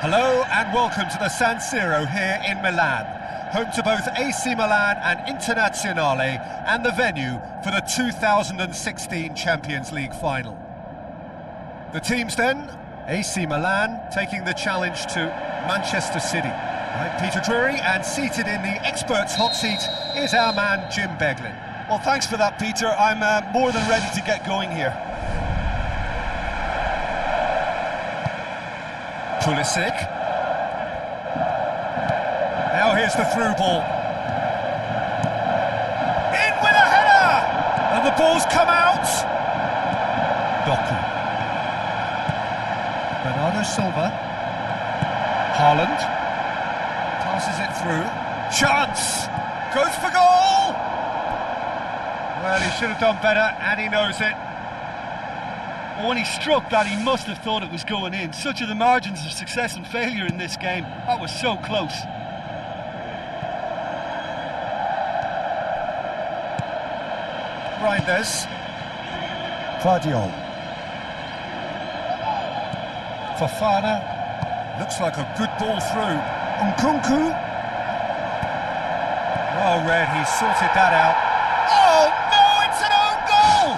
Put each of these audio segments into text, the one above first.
Hello and welcome to the San Siro here in Milan, home to both AC Milan and Internazionale, and the venue for the 2016 Champions League final. The teams then, AC Milan taking the challenge to Manchester City. I'm Peter Drury, and seated in the experts' hot seat is our man Jim Beglin. Well, thanks for that, Peter. I'm more than ready to get going here. Pulisic. Now here's the through ball. In with a header! And the ball's come out. Doku. Bernardo Silva. Haaland. Passes it through. Chance! Goes for goal! Well, he should have done better, and he knows it. Well, when he struck that, he must have thought it was going in. Such are the margins of success and failure in this game. That was so close. Reinders. Guardiol. Fofana. Looks like a good ball through. Nkunku. Oh, Red, he sorted that out. Oh, no, it's an own goal!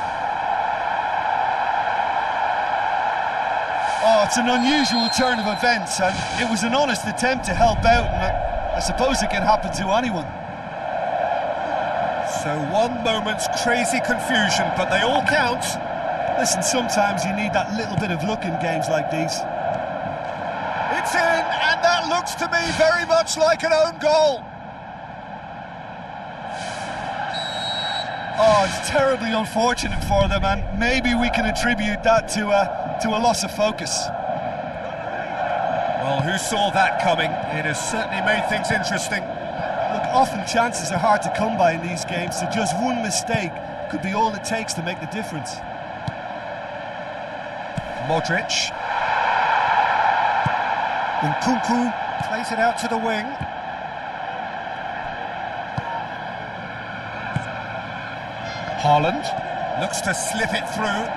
Oh, it's an unusual turn of events, and it was an honest attempt to help out, and I suppose it can happen to anyone. So one moment's crazy confusion, but they all count. Listen, sometimes you need that little bit of luck in games like these. It's in, and that looks to me very much like an own goal. Oh, it's terribly unfortunate for them, and maybe we can attribute that to a loss of focus. Well, who saw that coming? It has certainly made things interesting. Look, often chances are hard to come by in these games, so just one mistake could be all it takes to make the difference. Modric. Nkunku plays it out to the wing. Haaland looks to slip it through.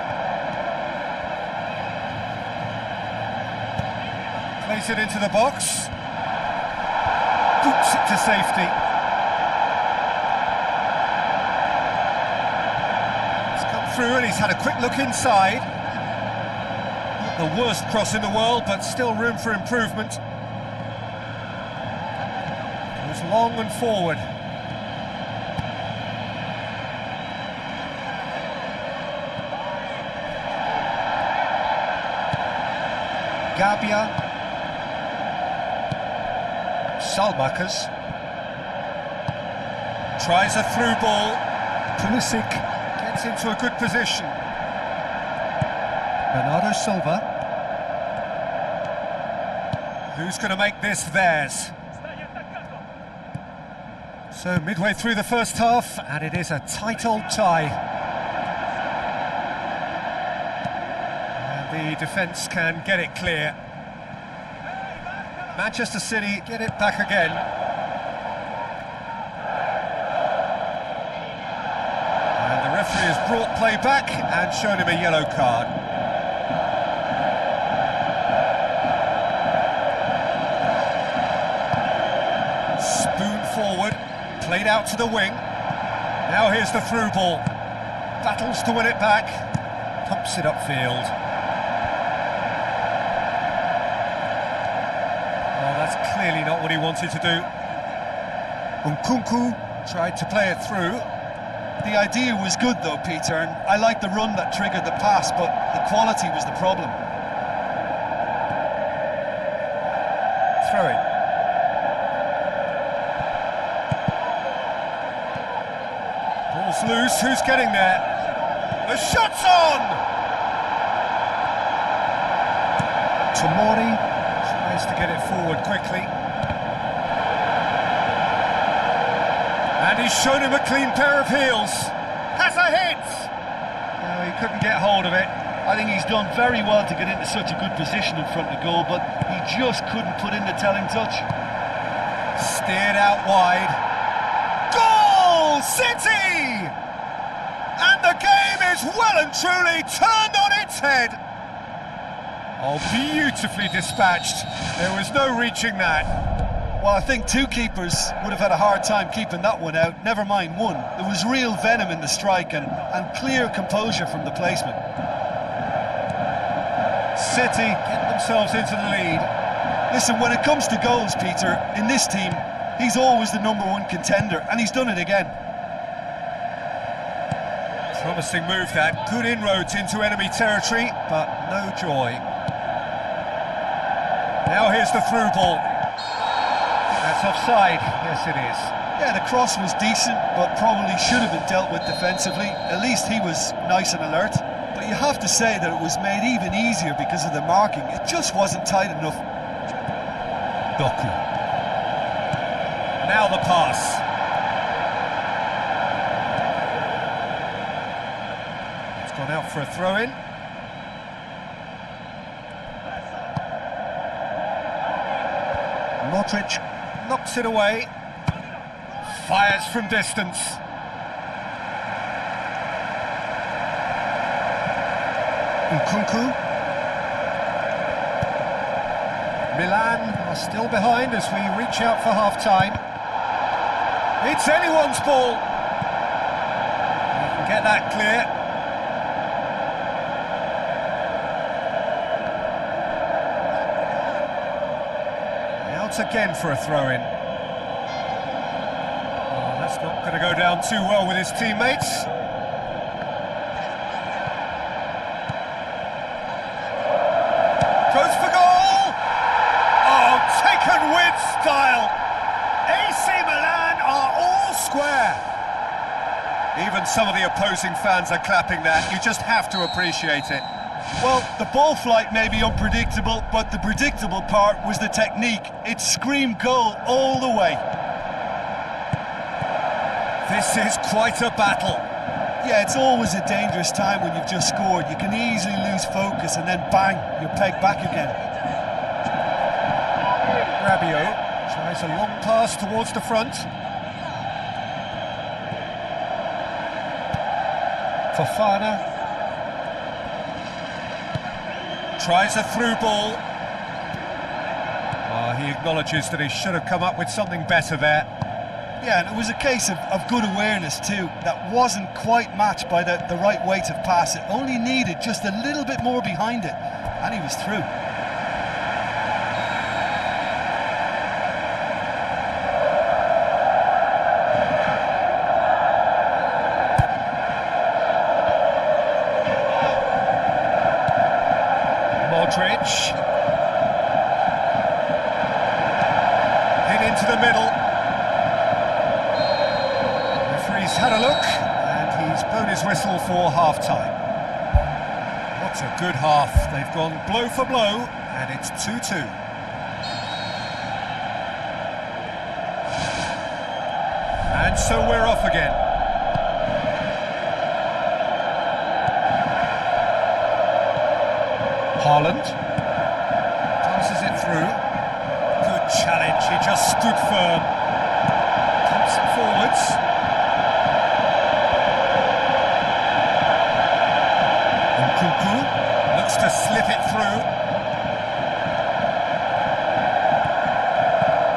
Plays it into the box. Boots it to safety. through and he's had a quick look inside. Not the worst cross in the world, but still room for improvement. Goes long and forward. Gabia. Salmakas. Tries a through ball. Pulisic gets into a good position. Bernardo Silva. Who's going to make this theirs? So midway through the first half, and it is a tight old tie. And the defence can get it clear. Manchester City get it back again. And the referee has brought play back and shown him a yellow card. Spoon forward, played out to the wing. Now here's the through ball. Battles to win it back, pumps it upfield. Oh, that's clearly not what he wanted to do. Nkunku tried to play it through. The idea was good though, Peter, and I like the run that triggered the pass, but the quality was the problem. Throw it. Ball's loose, who's getting there? The shot's on! Tomori tries to get it forward quickly. And he's shown him a clean pair of heels. Has a hit! No, he couldn't get hold of it. I think he's done very well to get into such a good position in front of goal, but he just couldn't put in the telling touch. Steered out wide. Goal! City! And the game is well and truly turned on its head. Oh, beautifully dispatched. There was no reaching that. Well, I think two keepers would have had a hard time keeping that one out, never mind one. There was real venom in the strike and clear composure from the placement. City get themselves into the lead. Listen, when it comes to goals, Peter, in this team, he's always the #1 contender, and he's done it again. Promising move that, good inroads into enemy territory, but no joy. Now here's the through ball. That's offside, yes it is. Yeah, the cross was decent, but probably should have been dealt with defensively. At least he was nice and alert. But you have to say that it was made even easier because of the marking. It just wasn't tight enough. Doku. Now the pass. It's gone out for a throw-in. Modric knocks it away. Fires from distance. Nkunku. Milan are still behind as we reach out for half-time. It's anyone's ball. You can get that clear. Out again for a throw-in. Oh, that's not going to go down too well with his teammates. Goes for goal! Oh, taken with style! AC Milan are all square! Even some of the opposing fans are clapping that. You just have to appreciate it. Well, the ball flight may be unpredictable, but the predictable part was the technique. It screamed goal all the way. This is quite a battle. Yeah, it's always a dangerous time when you've just scored. You can easily lose focus and then bang, you're pegged back again. Rabiot tries a long pass towards the front. Fofana tries a through ball. Oh, he acknowledges that he should have come up with something better there. Yeah, and it was a case of good awareness too. That wasn't quite matched by the right weight of pass. It only needed just a little bit more behind it, and he was through. Hit into the middle. Referee's had a look and he's blown his whistle for half-time. What a good half. They've gone blow for blow and it's 2-2. And so we're off again. Haaland passes it through. Good challenge, he just stood firm. Pumps it forwards. Nkunku looks to slip it through.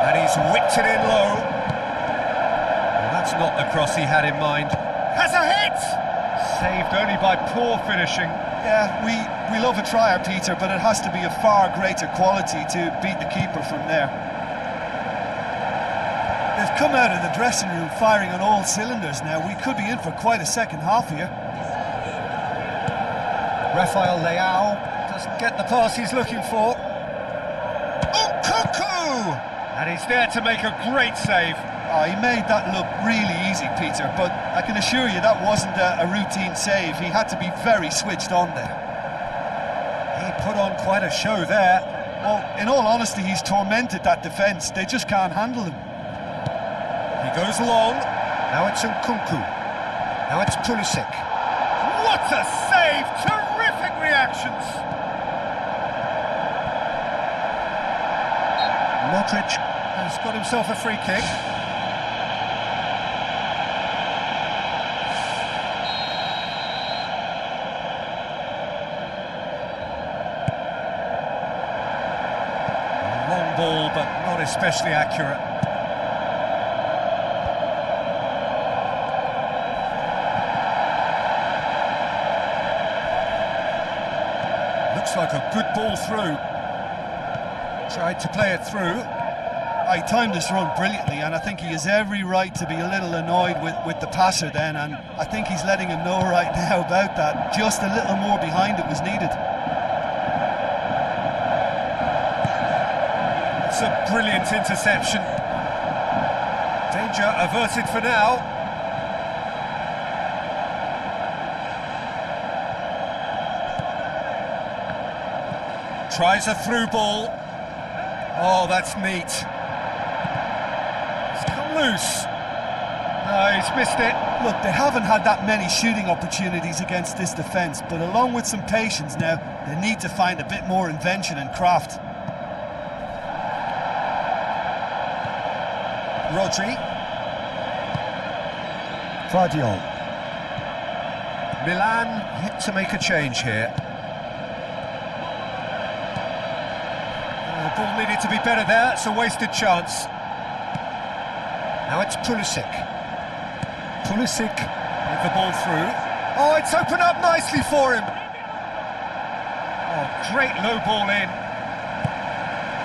And he's whipped it in low. Well, that's not the cross he had in mind. Has a hit! Saved only by poor finishing. Yeah, we love a tryer, Peter, but it has to be a far greater quality to beat the keeper from there. They've come out of the dressing room firing on all cylinders now. We could be in for quite a second half here. Rafael Leao doesn't get the pass he's looking for. Nkunku! And he's there to make a great save. Oh, he made that look really easy, Peter, but I can assure you that wasn't a routine save. He had to be very switched on there. He put on quite a show there. Well, in all honesty, he's tormented that defence. They just can't handle him. He goes long. Now it's Nkunku. Now it's Pulisic. What a save! Terrific reactions! Modric has got himself a free kick. Long ball, but not especially accurate. Looks like a good ball through. Tried to play it through. He timed this run brilliantly, and I think he has every right to be a little annoyed with the passer then, and I think he's letting him know right now about that. Just a little more behind it was needed. It's a brilliant interception. Danger averted for now. Tries a through ball. Oh, that's neat. It's come loose. No, he's missed it. Look, they haven't had that many shooting opportunities against this defence, but along with some patience now, they need to find a bit more invention and craft. Rodri. Vardiol. Milan yet to make a change here. The ball needed to be better there, it's a wasted chance. Now it's Pulisic. Pulisic with the ball through. Oh, it's opened up nicely for him. Oh, great low ball in.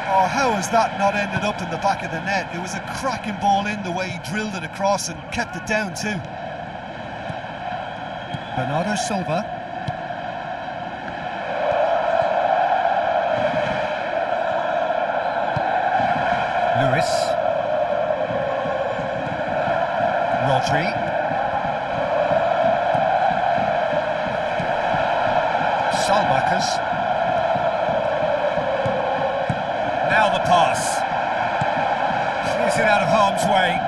Oh, how has that not ended up in the back of the net? It was a cracking ball in the way he drilled it across and kept it down too. Bernardo Silva. Lewis. Rodri. Salmakas. Now the pass. Clears it out of harm's way.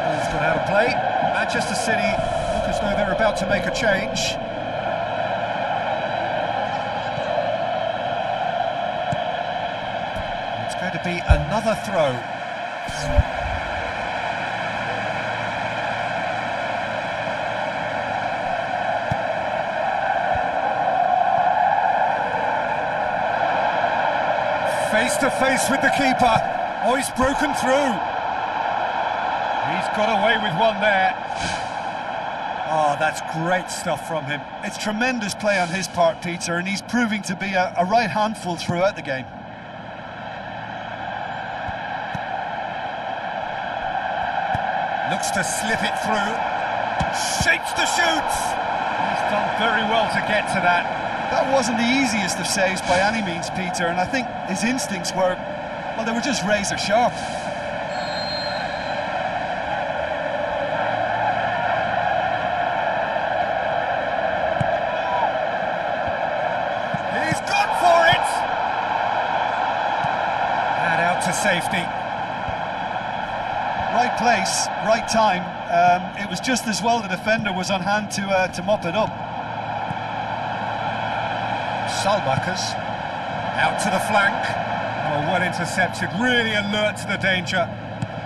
Ball's gone out of play. Manchester City look as though they're about to make a change. It's going to be another throw. Face to face with the keeper. Oh, he's broken through. He's got away with one there. Oh, that's great stuff from him. It's tremendous play on his part, Peter, and he's proving to be a right handful throughout the game. Looks to slip it through. Shapes to shoot. He's done very well to get to that. That wasn't the easiest of saves by any means, Peter, and I think his instincts were, well, they were just razor sharp. He's gone for it! And out to safety. Right place, right time. It was just as well the defender was on hand to mop it up. Siapakah out to the flank. Oh, well intercepted, really alert to the danger.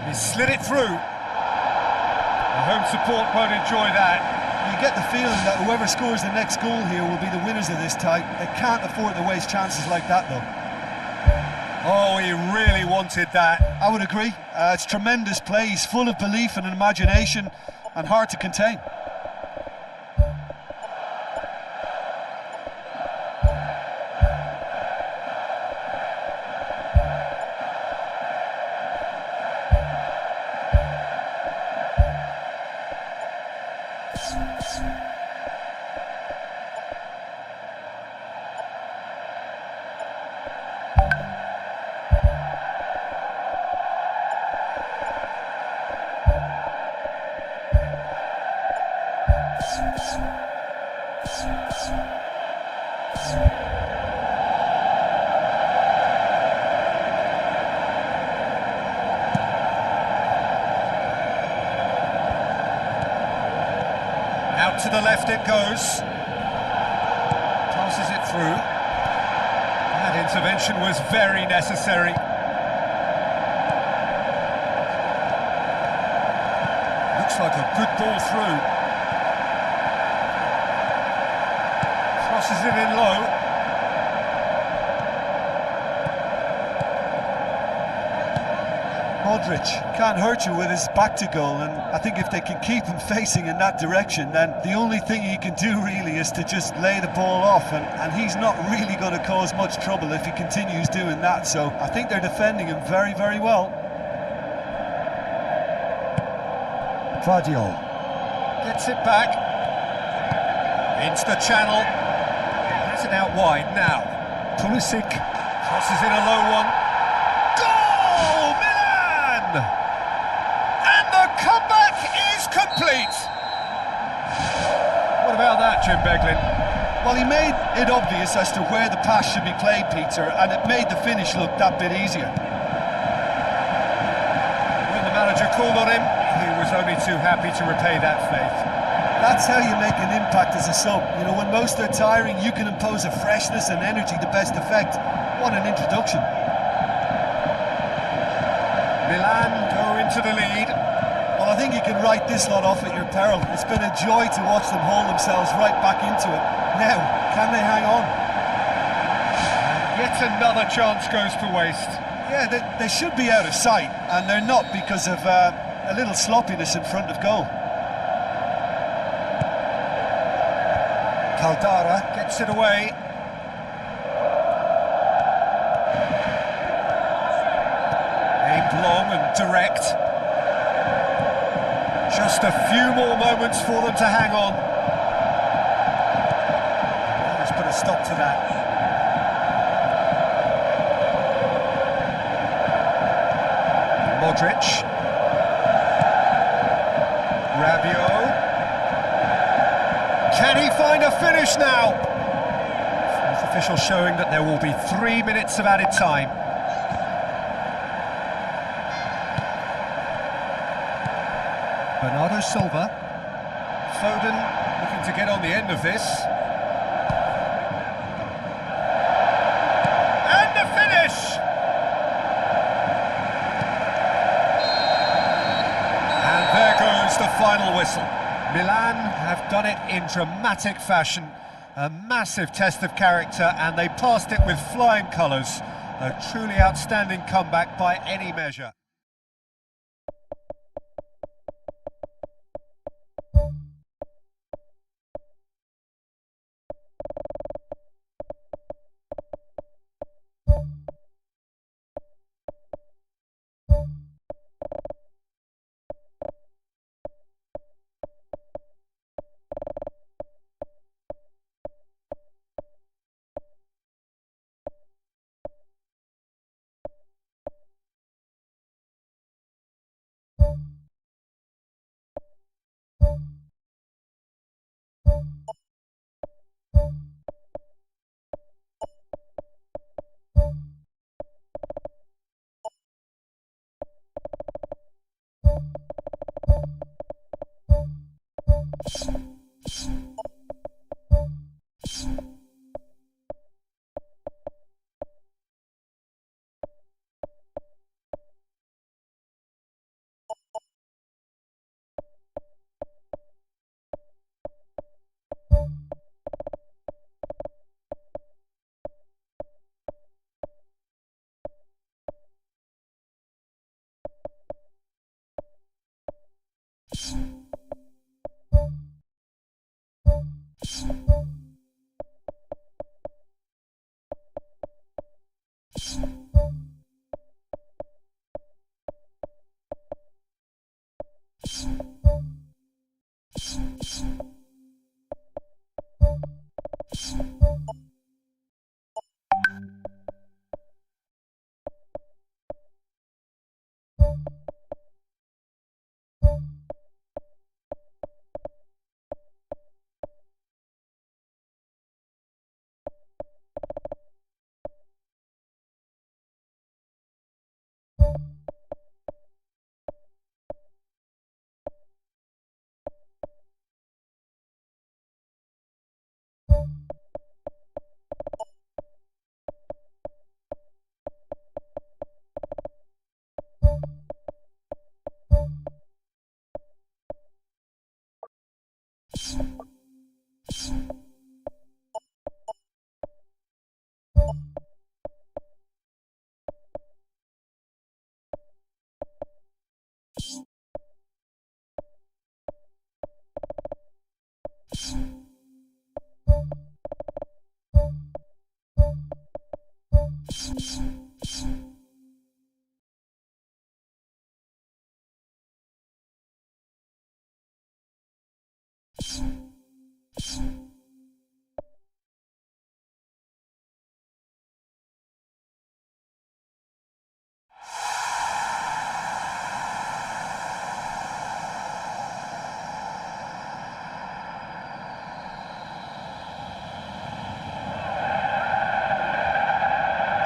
He slid it through. The home support won't enjoy that. You get the feeling that whoever scores the next goal here will be the winners of this tie. They can't afford to waste chances like that, though. Oh, he really wanted that. I would agree. It's tremendous play. He's full of belief and imagination and hard to contain. Out to the left it goes. Passes it through. That intervention was very necessary. Looks like a good ball through. Crosses it in low. Modric can't hurt you with his back to goal, and I think if they can keep him facing in that direction, then the only thing he can do really is to just lay the ball off, and he's not really going to cause much trouble if he continues doing that, so I think they're defending him very, very well. Gets it back. Into the channel. Has it out wide now. Pulisic crosses in a low one. Goal! Milan! And the comeback is complete. What about that, Jim Beglin? Well, he made it obvious as to where the pass should be played, Peter, and it made the finish look that bit easier. When the manager called on him, he was only too happy to repay that faith. That's how you make an impact as a sub. You know, when most are tiring, you can impose a freshness and energy to best effect. What an introduction. Milan go into the lead. Well, I think you can write this lot off at your peril. It's been a joy to watch them haul themselves right back into it. Now, can they hang on? Yet another chance goes to waste. Yeah, they should be out of sight, and they're not because of a little sloppiness in front of goal. Caldara gets it away. Aimed long and direct. Just a few more moments for them to hang on. Let's put a stop to that. Modric. Rabiot. Can he find a finish now? Fourth official showing that there will be 3 minutes of added time. Bernardo Silva. Foden looking to get on the end of this. And the finish! And there goes the final whistle. Milan have done it in dramatic fashion, a massive test of character, and they passed it with flying colours. A truly outstanding comeback by any measure.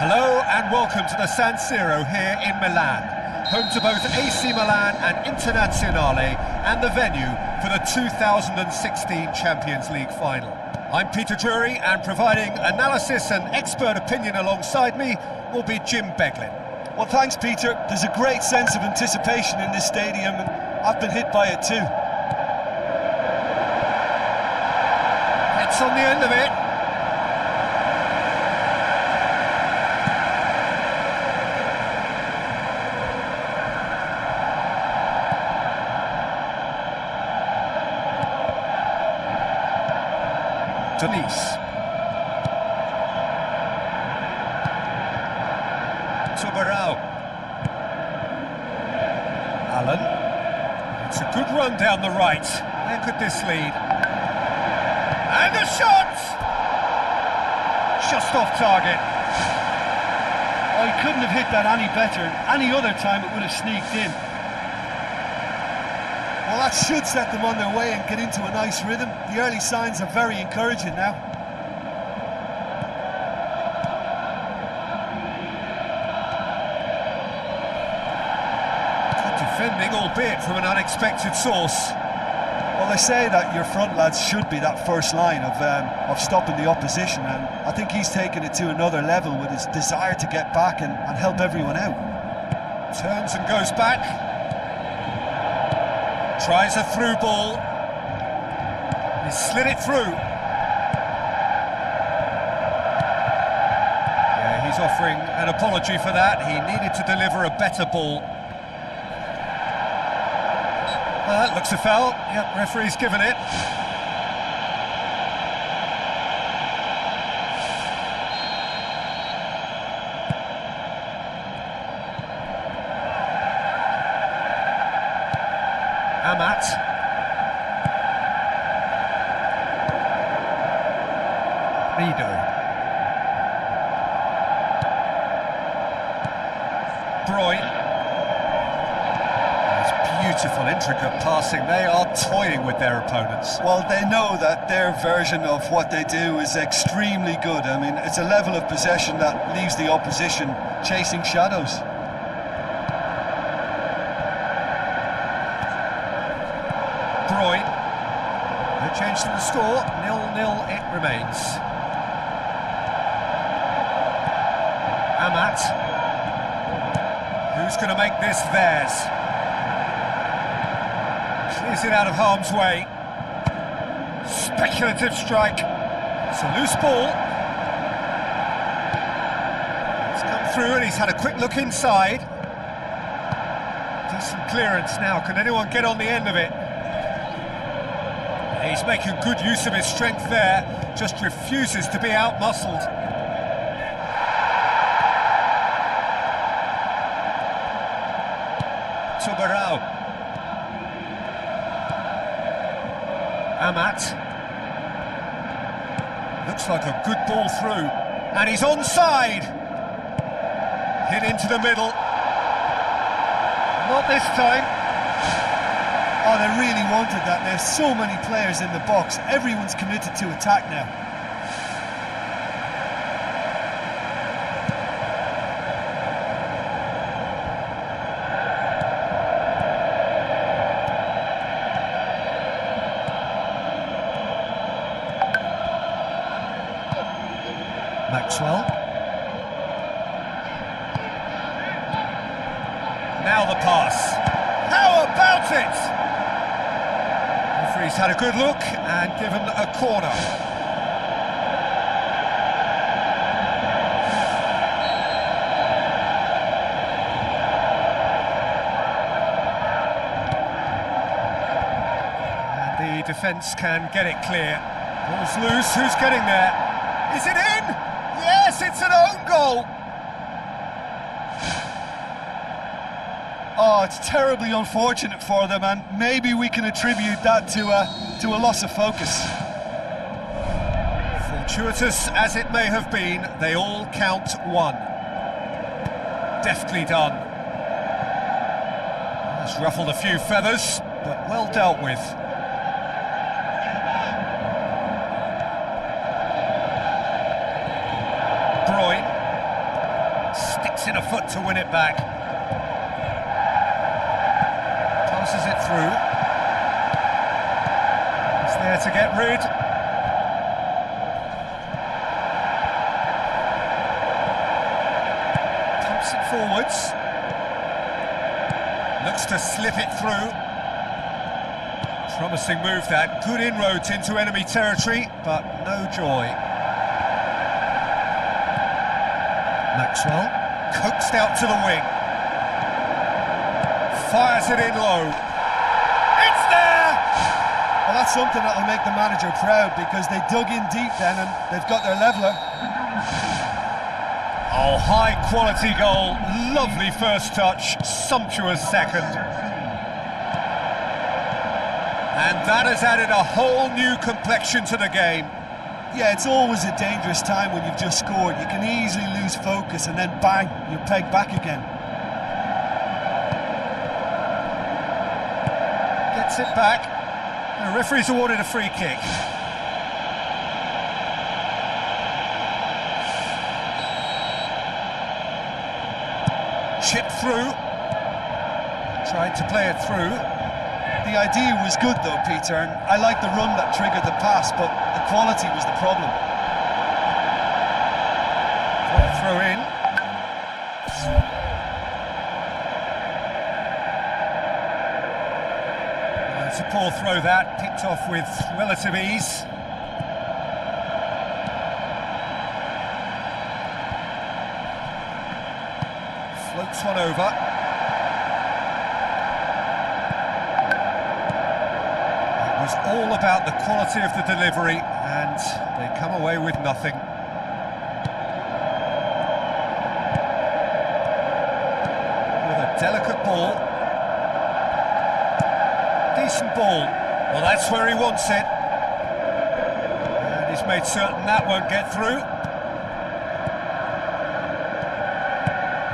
Hello and welcome to the San Siro here in Milan, home to both AC Milan and Internazionale and the venue for the 2016 Champions League final. I'm Peter Drury, and providing analysis and expert opinion alongside me will be Jim Beglin. Well, thanks, Peter. There's a great sense of anticipation in this stadium, and I've been hit by it too. It's on the end of it. Denise. Tubarao. Allen. It's a good run down the right. Where could this lead? And a shot! Just off target. Oh, he couldn't have hit that any better. Any other time it would have sneaked in. Well, that should set them on their way and get into a nice rhythm. The early signs are very encouraging now. Good defending, albeit from an unexpected source. Well, they say that your front lads should be that first line of stopping the opposition, and I think he's taken it to another level with his desire to get back and help everyone out. Turns and goes back. Tries a through ball. He slid it through. Yeah, he's offering an apology for that. He needed to deliver a better ball. Well, that looks a foul. Yep, referee's given it. Amat. Rido. Bruyne. Beautiful, intricate passing. They are toying with their opponents. Well, they know that their version of what they do is extremely good. I mean, it's a level of possession that leaves the opposition chasing shadows. Bruyne. No change to the score. 0-0 it remains. Amat. Who's going to make this theirs? Clears it out of harm's way. Speculative strike. It's a loose ball. It's come through and he's had a quick look inside. Decent clearance now. Can anyone get on the end of it? He's making good use of his strength there. Just refuses to be out-muscled. Tubarão. Amat. Looks like a good ball through. And he's onside. Hit into the middle. Not this time. Oh, they really wanted that. There's so many players in the box. Everyone's committed to attack now. Maxwell. Now the pass. How about it? Referee's had a good look and given a corner. And the defence can get it clear. Ball's loose. Who's getting there? Is it in? Yes, it's an own goal. Oh, it's terribly unfortunate for them, and maybe we can attribute that to a loss of focus. Fortuitous as it may have been, they all count one. Deftly done. It's ruffled a few feathers, but well dealt with. Bruyne sticks in a foot to win it back. Tosses it through. He's there to get rid. Pumps it forwards. Looks to slip it through. Promising move that. Good inroads into enemy territory, but no joy. Maxwell, coaxed out to the wing. Fires it in low. It's there! Well, that's something that'll make the manager proud, because they dug in deep then and they've got their leveller. Oh, high quality goal. Lovely first touch, sumptuous second. And that has added a whole new complexion to the game. Yeah, it's always a dangerous time when you've just scored. You can easily lose focus and then bang, you're pegged back again. Gets it back. The referee's awarded a free kick. Chipped through. Tried to play it through. The idea was good though, Peter, and I like the run that triggered the pass, but the quality was the problem. Throw in. It's a poor throw that, picked off with relative ease. Floats one over. It was all about the quality of the delivery, and they come away with nothing. With a delicate ball. decent ball. Well, that's where he wants it. And he's made certain that won't get through.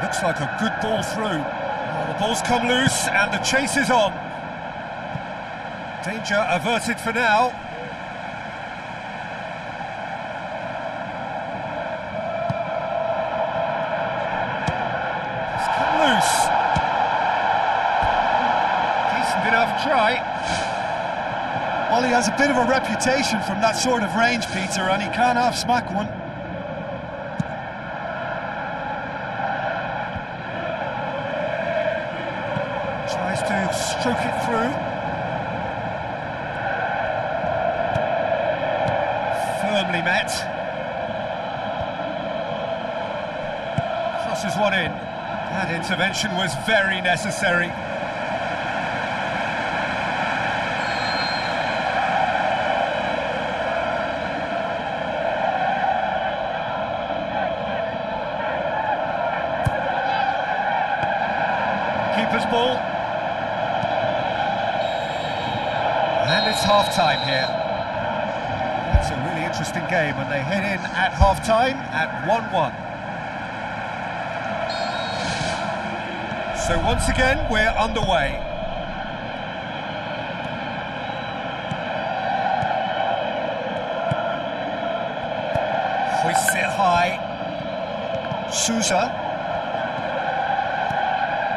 Looks like a good ball through. Well, the ball's come loose and the chase is on. Danger averted for now. It's come loose. Decent enough try. Well, he has a bit of a reputation from that sort of range, Peter, and he can't half-smack one. Tries to stroke it through. Firmly met. Crosses one in. That intervention was very necessary. Keeper's ball. And it's half-time here. It's a really interesting game, and they head in at half-time at 1-1. So once again, we're underway. Hoists it high. Sousa.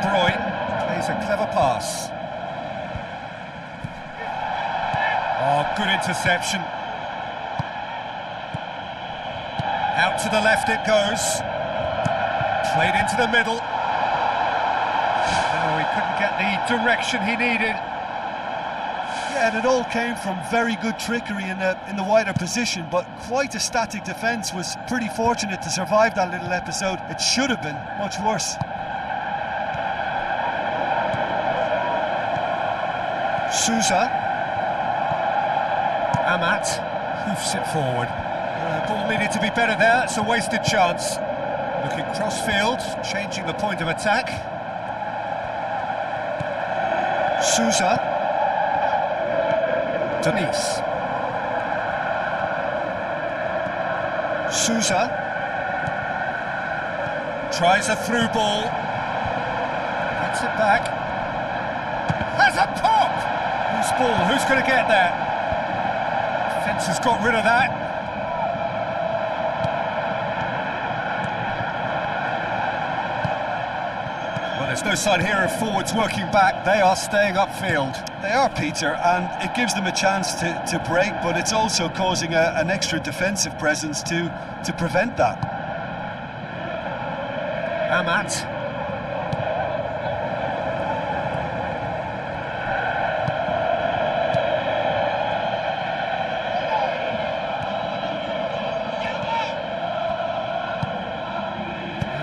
Bruyne plays a clever pass. Oh, good interception. Out to the left it goes. Played into the middle. Oh, he couldn't get the direction he needed. Yeah, and it all came from very good trickery in the wider position, but quite a static defence. Was pretty fortunate to survive that little episode. It should have been much worse. Sousa. Amat hoofs it forward. Ball needed to be better there, it's a wasted chance. Looking cross-field, changing the point of attack. Sousa. Denise. Sousa. Tries a through ball. Gets it back. Has a pop! Whose ball? Who's going to get there? Defence has got rid of that. Well, there's no sign here of forwards working back. They are staying upfield. They are, Peter, and it gives them a chance to break, but it's also causing an extra defensive presence to prevent that. Amat.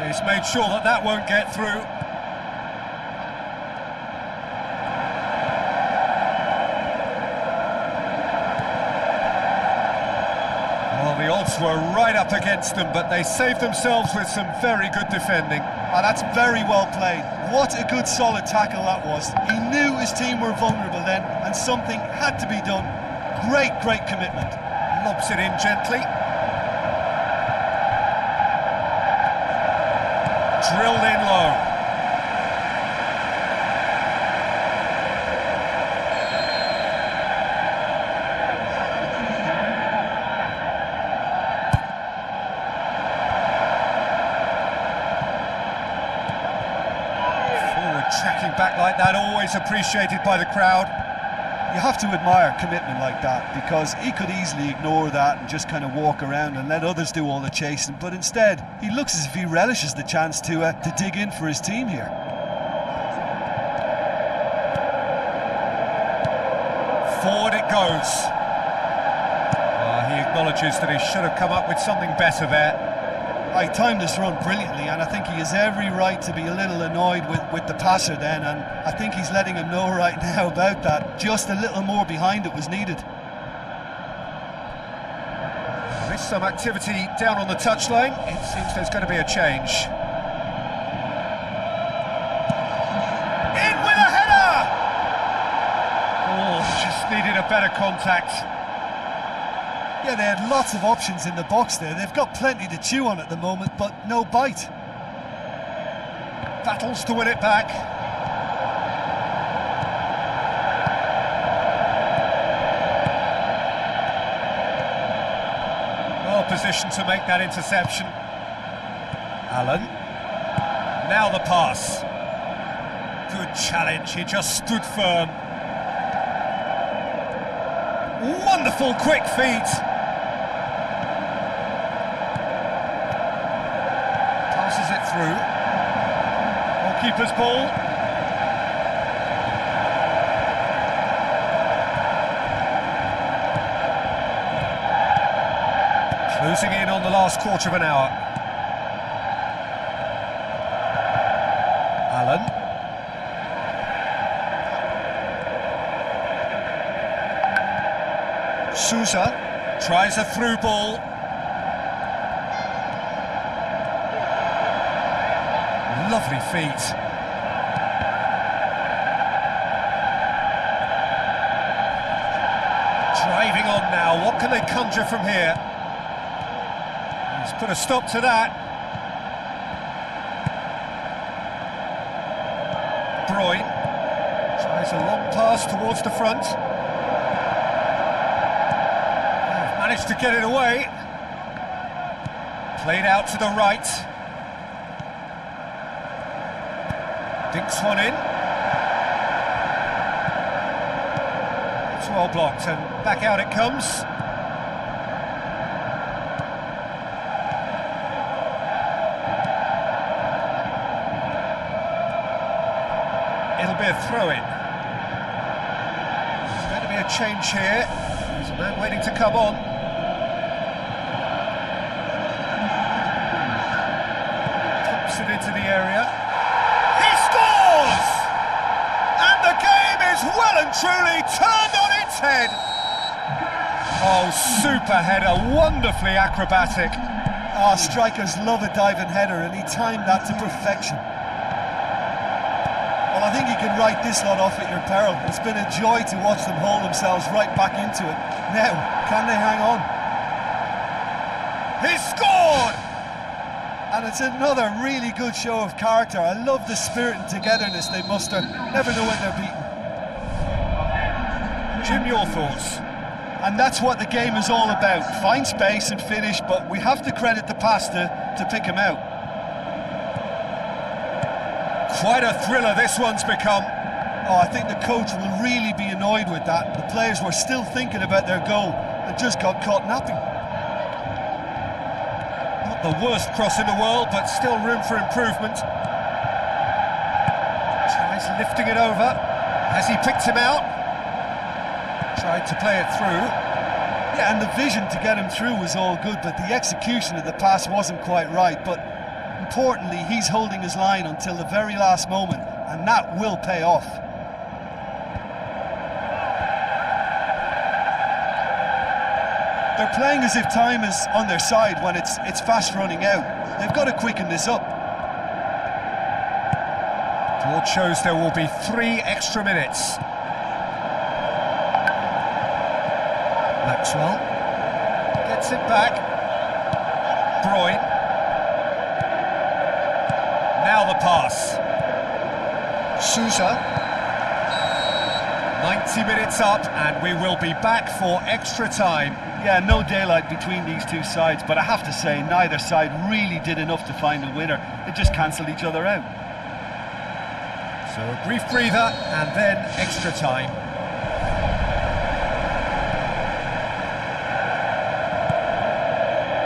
He's made sure that that won't get through. Well, the odds were right up against them, but they saved themselves with some very good defending. And that's very well played. What a good solid tackle that was. He knew his team were vulnerable then, and something had to be done. Great commitment. Lobs it in gently. Drilled in low. Forward tracking back like that, always appreciated by the crowd. You have to admire commitment like that, because he could easily ignore that and just kind of walk around and let others do all the chasing, but instead he looks as if he relishes the chance to dig in for his team here. Forward it goes. He acknowledges that he should have come up with something better there. I timed this run brilliantly, and I think he has every right to be a little annoyed with the passer then, and I think he's letting him know right now about that. Just a little more behind it was needed. There's some activity down on the touchline. It seems there's going to be a change. In with a header! Ball better contact. Yeah, they had lots of options in the box there. They've got plenty to chew on at the moment, but no bite. Battles to win it back. Well positioned to make that interception. Allen. Now the pass. Good challenge, he just stood firm. Wonderful quick feet. Passes it through. Goalkeeper's ball. Closing in on the last quarter of an hour. Allen. Sousa tries a through ball. Lovely feet. Driving on now, what can they conjure from here? He's put a stop to that. Broyn tries a long pass towards the front. Managed to get it away. Played out to the right. Dinks one in. It's well blocked and back out it comes. It'll be a throw-in. There's going to be a change here. There's a man waiting to come on. It into the area. He scores! And the game is well and truly turned on its head. Oh, super header, wonderfully acrobatic. Oh, strikers love a diving header, and he timed that to perfection. Well, I think you can write this lot off at your peril. It's been a joy to watch them hold themselves right back into it. Now, can they hang on? He scored! And it's another really good show of character. I love the spirit and togetherness they muster. Never know when they're beaten. Jim, your thoughts? And that's what the game is all about. Find space and finish, but we have to credit the pass to pick him out. Quite a thriller this one's become. Oh, I think the coach will really be annoyed with that. The players were still thinking about their goal and just got caught napping. The worst cross in the world, but still room for improvement. Tries lifting it over. Has he picked him out? Tried to play it through. Yeah, and the vision to get him through was all good, but the execution of the pass wasn't quite right. But importantly, he's holding his line until the very last moment, and that will pay off. They're playing as if time is on their side when it's fast running out. They've got to quicken this up. Board shows there will be 3 extra minutes. Maxwell gets it back. Broyn. Now the pass. Sousa. 90 minutes up and we will be back for extra time. Yeah, no daylight between these two sides, but I have to say neither side really did enough to find a winner. They just cancelled each other out. So a brief breather and then extra time.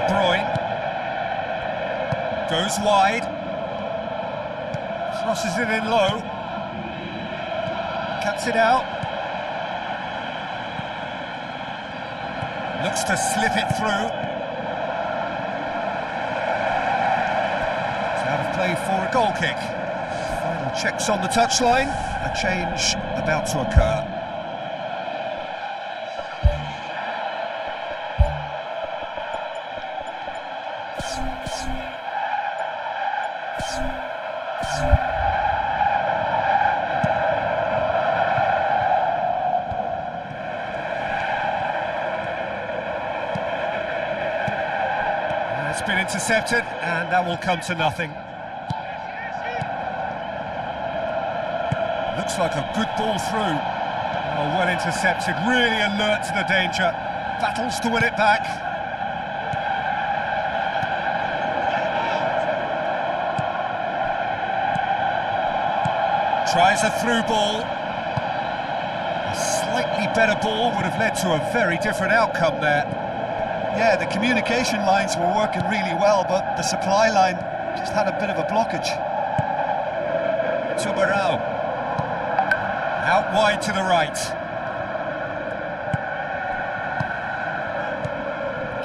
Broyn goes wide, crosses it in low, cuts it out. Looks to slip it through. It's out of play for a goal kick. Final checks on the touchline. A change about to occur. intercepted, and that will come to nothing. Looks like a good ball through. Oh, well intercepted, really alert to the danger. Battles to win it back. Tries a through ball. A slightly better ball would have led to a very different outcome there. Yeah, the communication lines were working really well, but the supply line just had a bit of a blockage. Tubarão. Out wide to the right.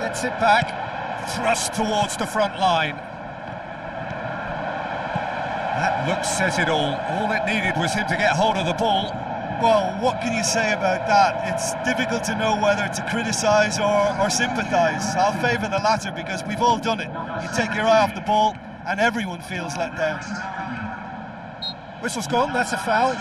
Gets it back. Thrust towards the front line. That look says it all. All it needed was him to get hold of the ball. Well, what can you say about that? It's difficult to know whether to criticise or sympathise. I'll favour the latter because we've all done it. You take your eye off the ball and everyone feels let down. Whistle's gone, that's a foul.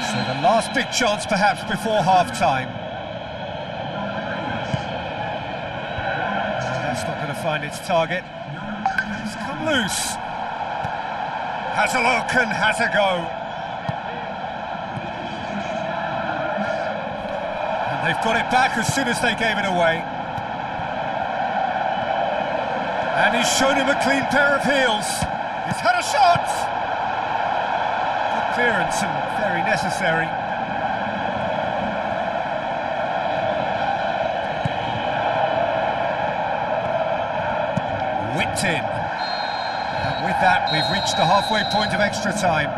So the last big chance perhaps before half-time. That's not going to find its target. It's come loose. Has a look and has a go. And they've got it back as soon as they gave it away. And he's shown him a clean pair of heels. He's had a shot! Good clearance and very necessary. Whipped in. And with that, we've reached the halfway point of extra time.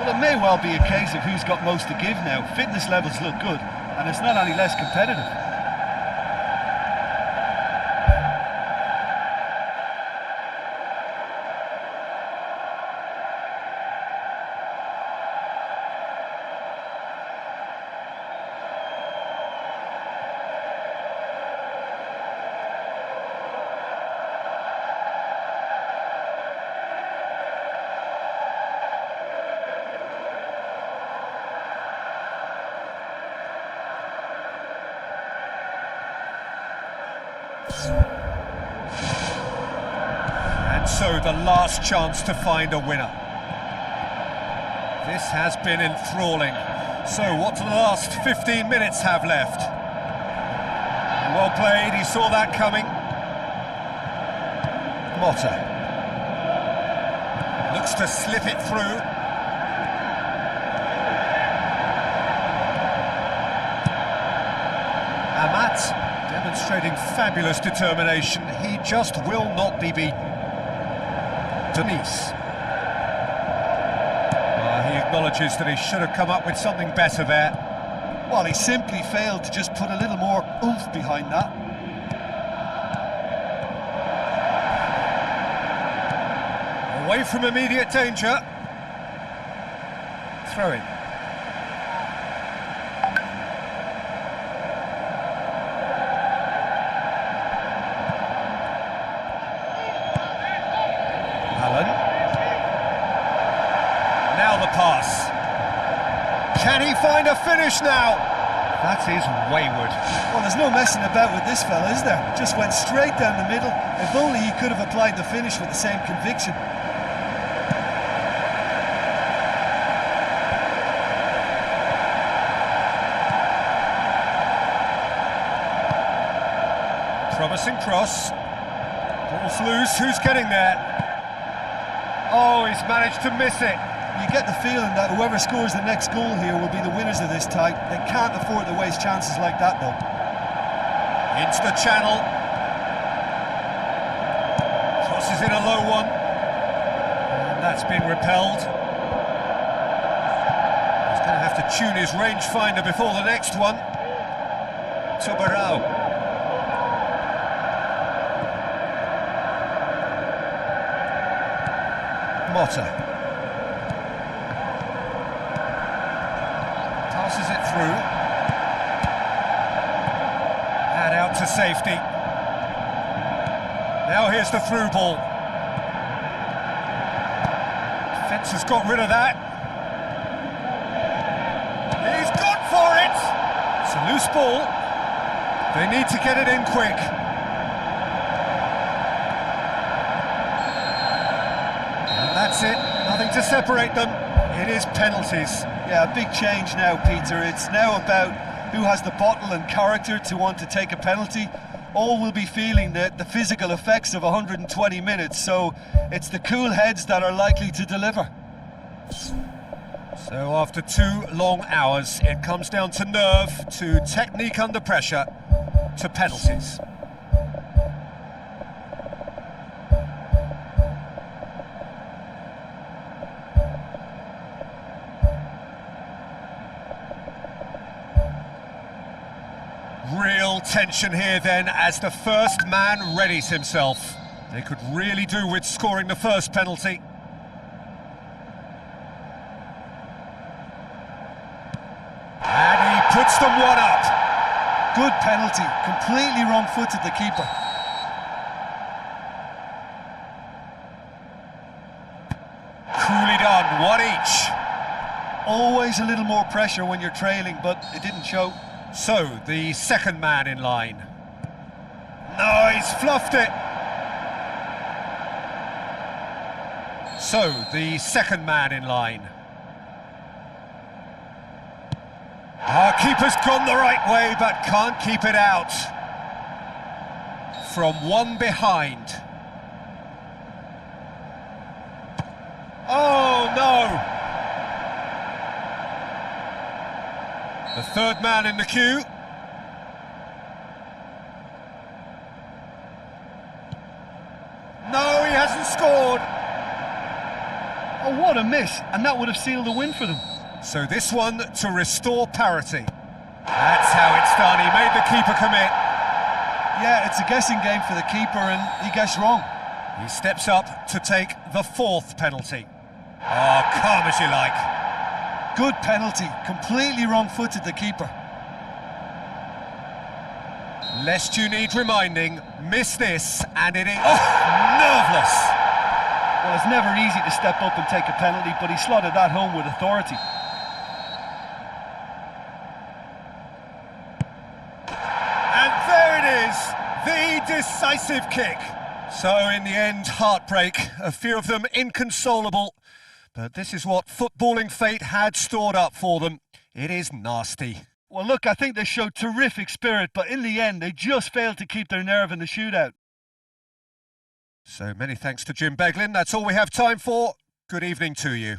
Well, it may well be a case of who's got most to give now. Fitness levels look good, and it's not any less competitive. And so the last chance to find a winner. This has been enthralling. So what do the last 15 minutes have left? Well played, he saw that coming. Motta. Looks to slip it through. Amat. Demonstrating fabulous determination. He just will not be beaten. Denise. He acknowledges that he should have come up with something better there. Well, he simply failed to just put a little more oomph behind that. Away from immediate danger. Throw in. Now the pass. Can he find a finish now? That is wayward. Well, there's no messing about with this fella, is there? Just went straight down the middle. If only he could have applied the finish with the same conviction. Promising cross. Ball's loose, who's getting there? Oh, he's managed to miss it. You get the feeling that whoever scores the next goal here will be the winners of this tie. They can't afford to waste chances like that, though. Into the channel. Crosses in a low one. And that's been repelled. He's going to have to tune his rangefinder before the next one. Tubarão. Motta. Passes it through. And out to safety. Now here's the through ball. Defence has got rid of that. He's gone for it! It's a loose ball. They need to get it in quick. And that's it. Nothing to separate them. It is penalties. Yeah, a big change now, Peter. It's now about who has the bottle and character to want to take a penalty. All will be feeling the physical effects of 120 minutes, so it's the cool heads that are likely to deliver. So after 2 long hours, it comes down to nerve, to technique under pressure, to penalties. Real tension here then as the first man readies himself. They could really do with scoring the first penalty. And he puts them one up. Good penalty, completely wrong-footed the keeper. Coolly done, one each. Always a little more pressure when you're trailing, but it didn't show. So, the second man in line. No, he's fluffed it. So, the second man in line. Our keeper's gone the right way, but can't keep it out. From one behind. Oh, no! The third man in the queue. No, he hasn't scored. Oh, what a miss, and that would have sealed a win for them. So this one to restore parity. That's how it's done. He made the keeper commit. Yeah, it's a guessing game for the keeper, and he guessed wrong. He steps up to take the fourth penalty. Oh, calm as you like. Good penalty, completely wrong-footed the keeper. Lest you need reminding, miss this and it is... Oh, nerveless! Well, it's never easy to step up and take a penalty, but he slotted that home with authority. And there it is, the decisive kick. So in the end, heartbreak, a few of them inconsolable. But this is what footballing fate had stored up for them. It is nasty. Well, look, I think they showed terrific spirit, but in the end, they just failed to keep their nerve in the shootout. So many thanks to Jim Beglin. That's all we have time for. Good evening to you.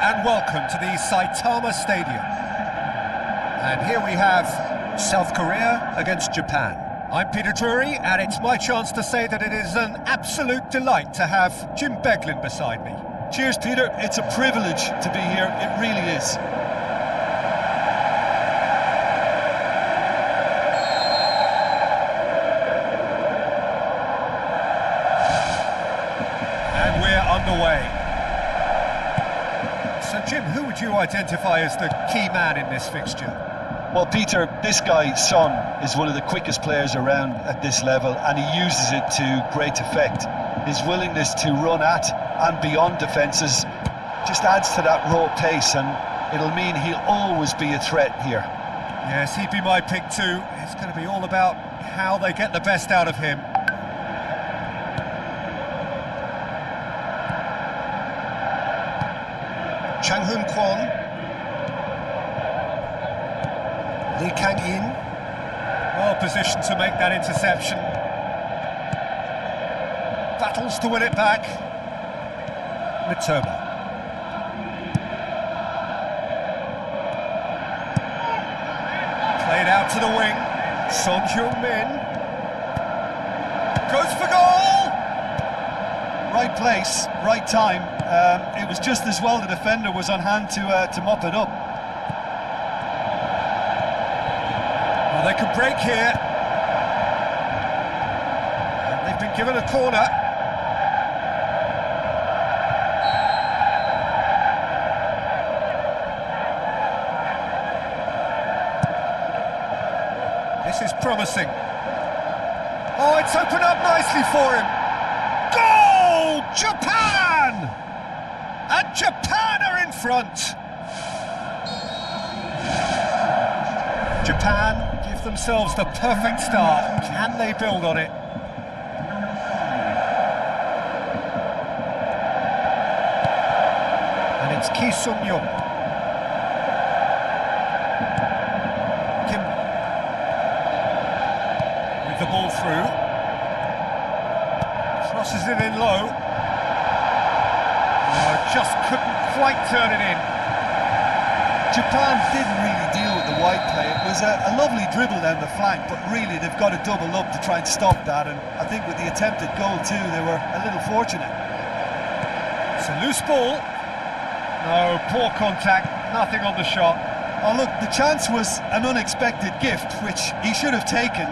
and welcome to the Saitama Stadium. And here we have South Korea against Japan. I'm Peter Drury, and it's my chance to say that it is an absolute delight to have Jim Beglin beside me. Cheers, Peter. It's a privilege to be here. It really is. And we're underway. So, Jim, who would you identify as the key man in this fixture? Well, Peter, this guy, Son, is one of the quickest players around at this level, and he uses it to great effect. His willingness to run at and beyond defences just adds to that raw pace, and it'll mean he'll always be a threat here. Yes, he'd be my pick too. It's going to be all about how they get the best out of him. Kwon. Lee Kang-in, well positioned to make that interception. Battles to win it back. Mitoma. Played out to the wing. Son Heung-min goes for goal. Right place, right time. It was just as well the defender was on hand to mop it up. They could break here. And they've been given a corner. This is promising. Oh, it's opened up nicely for him. Goal! Japan! And Japan are in front. Japan give themselves the perfect start. Can they build on it? And it's Ki Sung-young. Kim with the ball through. Crosses it in low. Oh, just couldn't quite turn it in. Japan didn't really deal with the wide play. It was a lovely dribble down the flank, but really they've got to double up to try and stop that, and I think with the attempted goal too, they were a little fortunate. It's a loose ball. No, poor contact, nothing on the shot. Oh look, the chance was an unexpected gift, which he should have taken.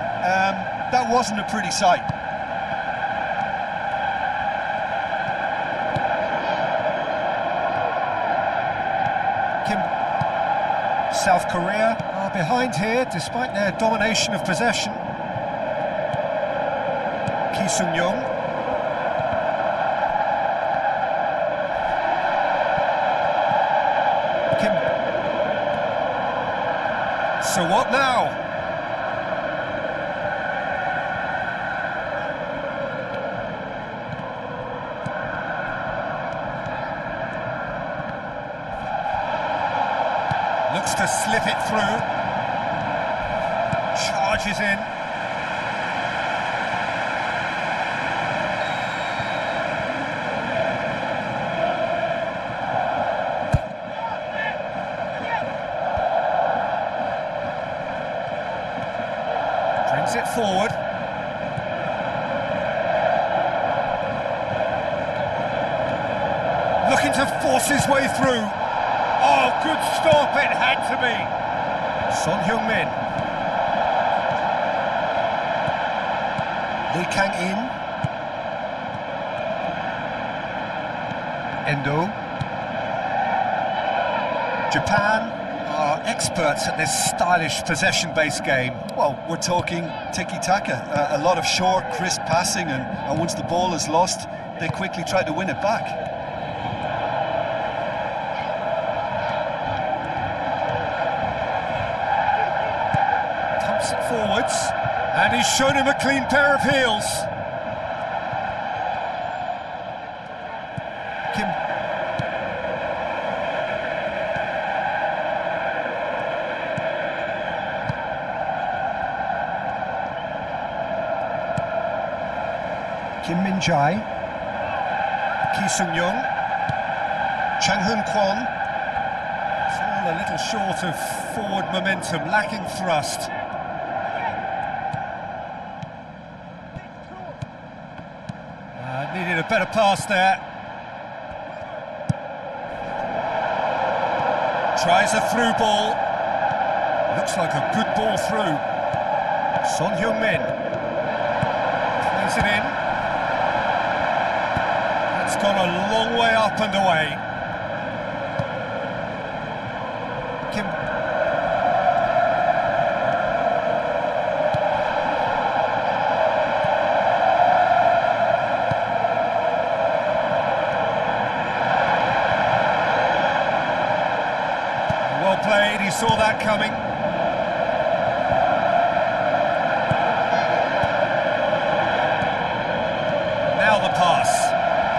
That wasn't a pretty sight. South Korea are behind here despite their domination of possession. Ki Sung-young. Kim. So what now? Looks to slip it through. Charges in. Brings it forward. Looking to force his way through. Oh, good stop, it had to be. Son Heung-min. Lee Kang-in. Endo. Japan are experts at this stylish possession-based game. Well, we're talking tiki-taka. A lot of short, crisp passing, and once the ball is lost, they quickly try to win it back. Forwards, and he's shown him a clean pair of heels. Kim. Kim Min-jae, Ki Sung-young, Kwon. Still a little short of forward momentum, lacking thrust. Needed a better pass there. Tries a through ball. Looks like a good ball through. Son Heung-min plays it in. It's gone a long way up and away. Kim. Well played, he saw that coming. Now the pass.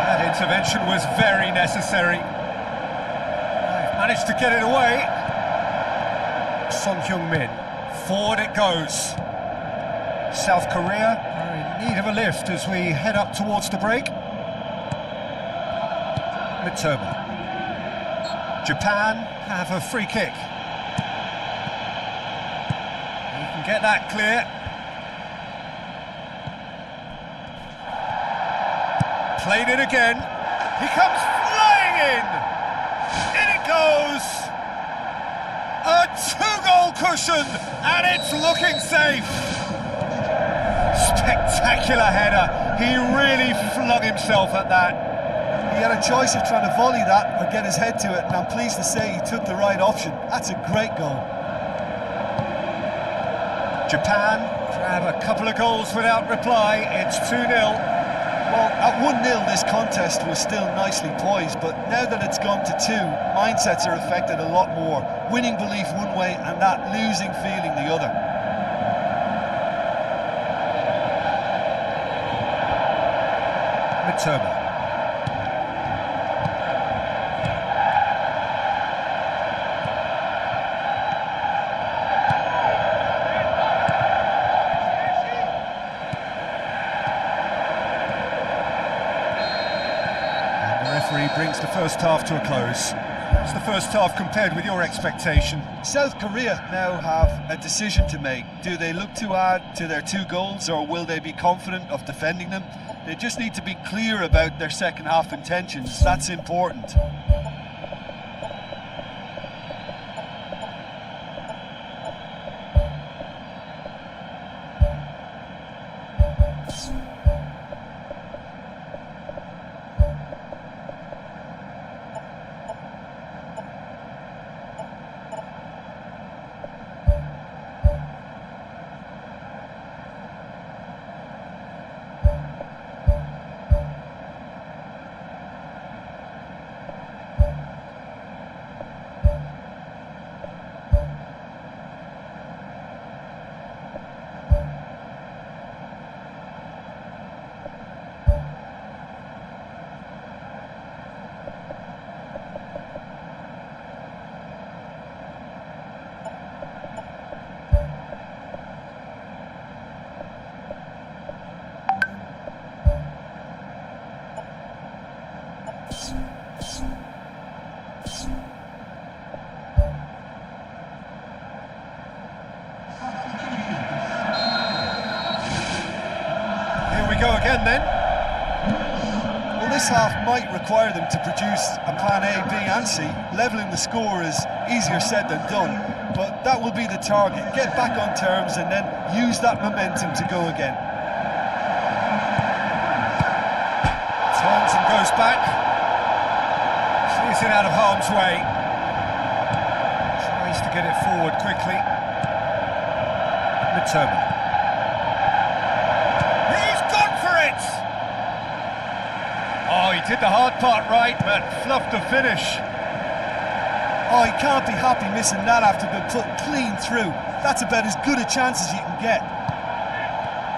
That intervention was very necessary. They've managed to get it away. Son Heung-min. Forward it goes. South Korea are in need of a lift as we head up towards the break. Mitoma. Japan have a free kick. He can get that clear. Played it again. He comes flying in. In it goes. A two-goal cushion, and it's looking safe. Spectacular header. He really flung himself at that. He had a choice of trying to volley that or get his head to it, and I'm pleased to say he took the right option. That's a great goal. Japan grab a couple of goals without reply. It's 2-0. Well, at 1-0 this contest was still nicely poised, but now that it's gone to 2, mindsets are affected a lot more. Winning belief one way and that losing feeling the other. Mitoma. Brings the first half to a close. It's the first half compared with your expectation. South Korea now have a decision to make. Do they look to add to their 2 goals, or will they be confident of defending them? They just need to be clear about their second half intentions. That's important. Go again then. Well, this half might require them to produce a plan A, B and C. Levelling the score is easier said than done, but that will be the target. Get back on terms and then use that momentum to go again. Turns and goes back. Clears it out of harm's way. Tries to get it forward quickly. Mitoma. Oh, he did the hard part right, but fluffed the finish. Oh, he can't be happy missing that after being put clean through. That's about as good a chance as you can get.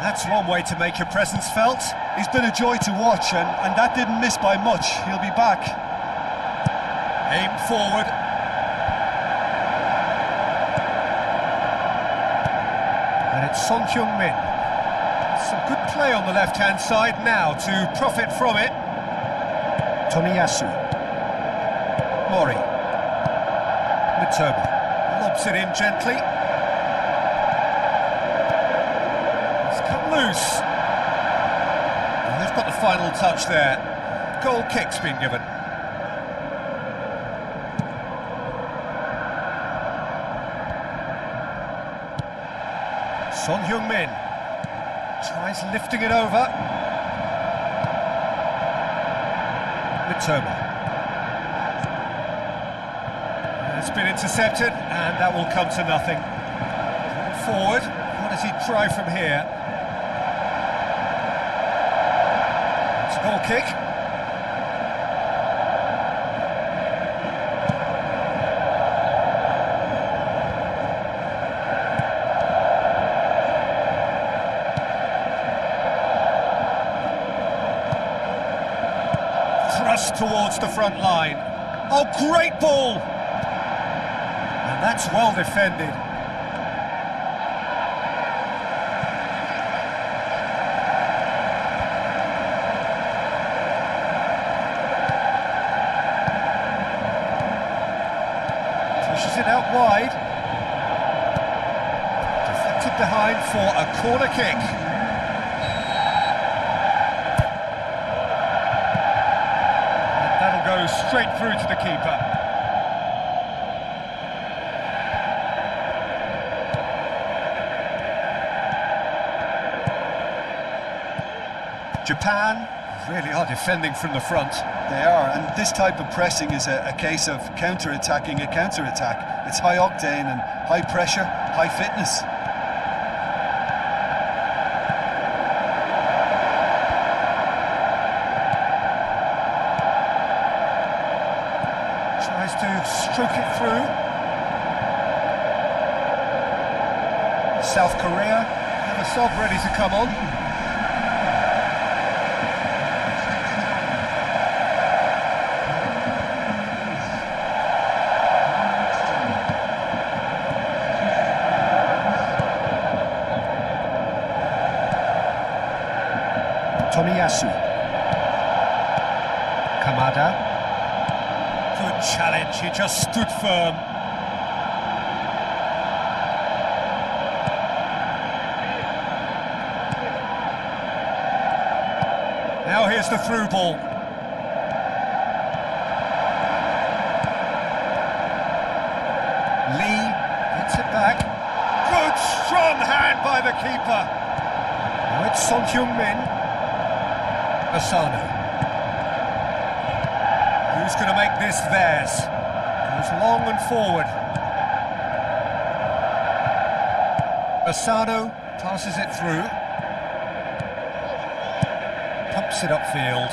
That's one way to make your presence felt. He's been a joy to watch, and that didn't miss by much. He'll be back. Aim forward. And it's Son Heung-min. Some good play on the left-hand side now to profit from it. Tomiyasu. Mori. Mitoma lobs it in gently. It's come loose. And they've got the final touch there. Goal kick's been given. Son Heung-min tries lifting it over. Mitoma. It's been intercepted, and that will come to nothing. Forward, what does he try from here? It's a goal kick. Thrust towards the front line. Oh, great ball! And that's well defended. Pushes it out wide. Deflected behind for a corner kick. And that'll go straight through to the keeper. Japan really are defending from the front. They are, and this type of pressing is a case of counter-attacking a counter-attack. It's high octane and high pressure, high fitness. Tries to stroke it through. South Korea have a sub ready to come on. Tomiyasu. Kamada. Good challenge, he just stood firm. Now here's the through ball. Lee gets it back. Good strong hand by the keeper. Now it's Son Heung-min. Asano. Who's going to make this theirs? Goes long and forward. Asano passes it through. Pumps it upfield.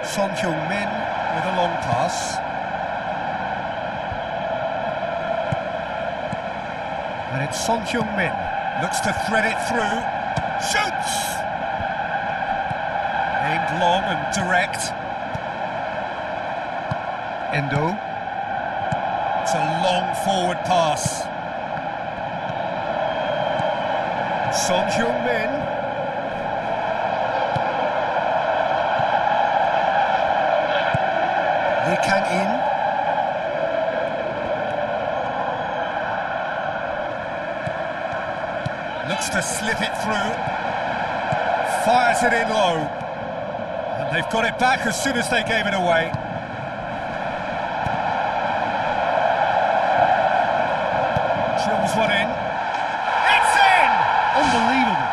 Son Heung-min with a long pass. And it's Son Heung-min. Looks to thread it through. Shoots! Aimed long and direct. Endo. It's a long forward pass. Son Heung-min. Lee Kang-in. Looks to slip it through. Fires it in low. And they've got it back as soon as they gave it away. Drills one in. It's in! Unbelievable.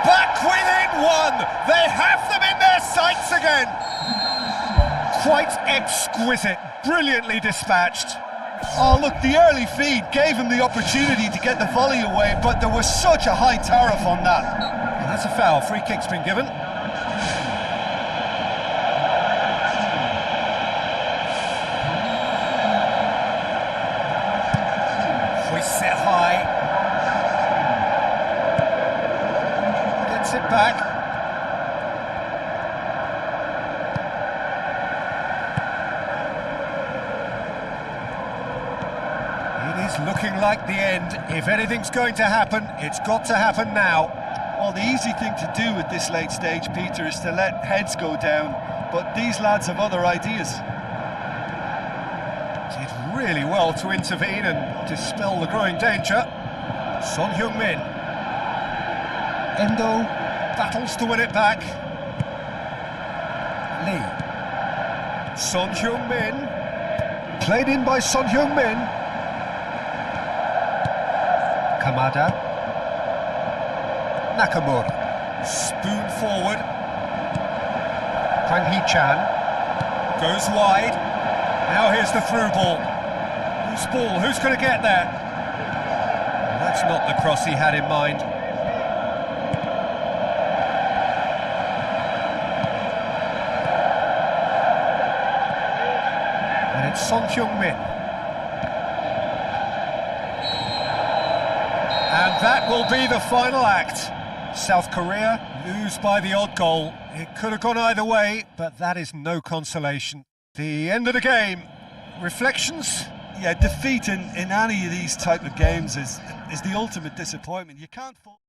Back within one! They have them in their sights again! Quite exquisite, brilliantly dispatched. Oh, look, the early feed gave him the opportunity to get the volley away, but there was such a high tariff on that. And that's a foul. Free kick's been given. Hoists it high. Gets it back. Looking like the end. If anything's going to happen, it's got to happen now. Well, the easy thing to do at this late stage, Peter, is to let heads go down, but these lads have other ideas. Did really well to intervene and dispel the growing danger. Son Heung-min. Endo battles to win it back. Lee. Son Heung-min. Played in by Son Heung-min. Kamada. Nakamura. Spoon forward. Hwang Hee-chan. Goes wide. Now here's the through ball. Whose ball? Who's going to get there? Well, that's not the cross he had in mind. And it's Son Heung-min. And that will be the final act. South Korea lose by the odd goal. It could have gone either way, but that is no consolation. The end of the game. Reflections? Yeah, defeat in any of these type of games is the ultimate disappointment. You can't fall.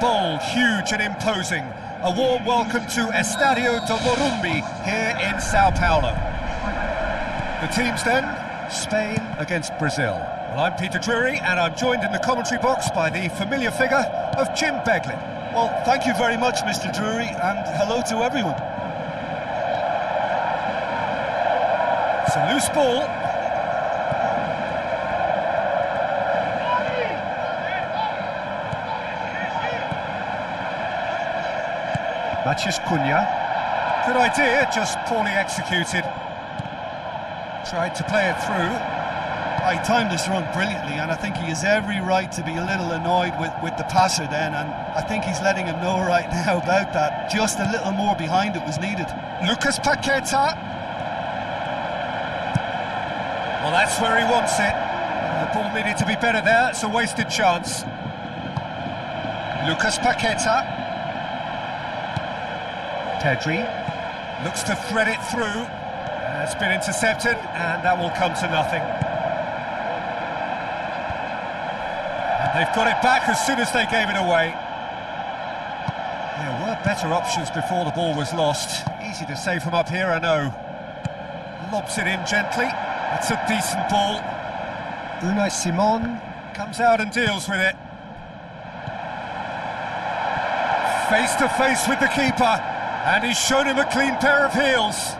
Bold, huge and imposing. A warm welcome to Estadio do Morumbi here in Sao Paulo. The teams then, Spain against Brazil. Well, I'm Peter Drury and I'm joined in the commentary box by the familiar figure of Jim Beglin. Well, thank you very much, Mr. Drury, and hello to everyone. It's a loose ball. Mathias Cunha. Good idea, just poorly executed. Tried to play it through. He timed this run brilliantly, and I think he has every right to be a little annoyed with the passer then, and I think he's letting him know right now about that. Just a little more behind it was needed. Lucas Paqueta. Well, that's where he wants it. The ball needed to be better there. It's a wasted chance. Lucas Paqueta. Pedri looks to thread it through. It's been intercepted, and that will come to nothing. And they've got it back as soon as they gave it away. There were better options before the ball was lost. Easy to save from up here, I know. Lobs it in gently. It's a decent ball. Unai Simon comes out and deals with it. Face to face with the keeper, and he's shown him a clean pair of heels.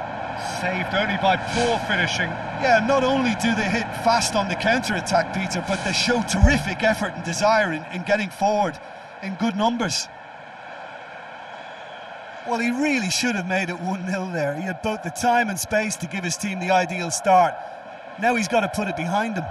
Saved only by poor finishing. Yeah, not only do they hit fast on the counter-attack, Peter, but they show terrific effort and desire in getting forward in good numbers. Well, he really should have made it 1-0 there. He had both the time and space to give his team the ideal start. Now he's got to put it behind him.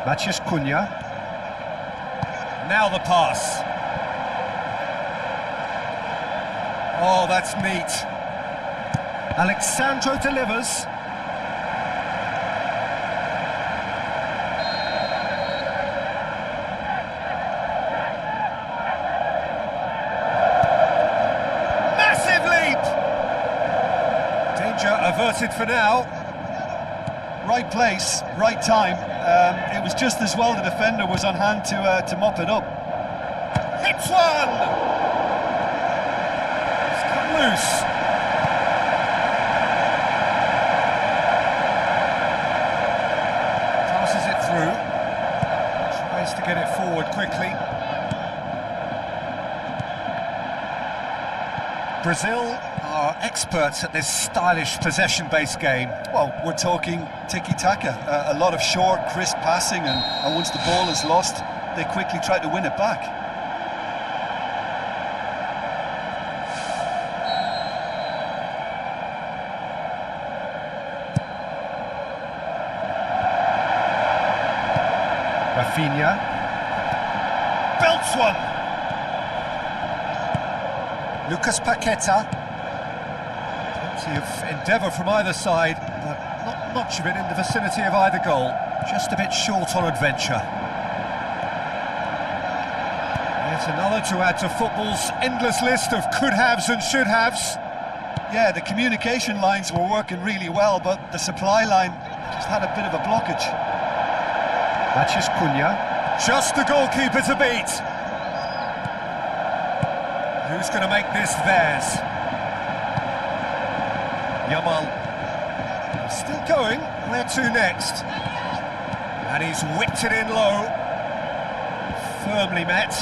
Mathias Cunha. Now the pass. Oh, that's neat. Alexandro delivers. Massive leap! Danger averted for now. Right place, right time. It was just as well the defender was on hand to mop it up. Hits one! He's come loose. Passes it through. Tries to get it forward quickly. Brazil are experts at this stylish possession-based game. Well, we're talking tiki-taka, a lot of short, crisp passing, and once the ball is lost, they quickly try to win it back. Rafinha belts one. Lucas Paqueta. Plenty of endeavour from either side, but not much of it in the vicinity of either goal. Just a bit short on adventure. Yet another to add to football's endless list of could-haves and should-haves. Yeah, the communication lines were working really well, but the supply line just had a bit of a blockage. That's just Cunha. Just the goalkeeper to beat. Who's going to make this theirs? Yamal. Still going. Where to next? And he's whipped it in low. Firmly met.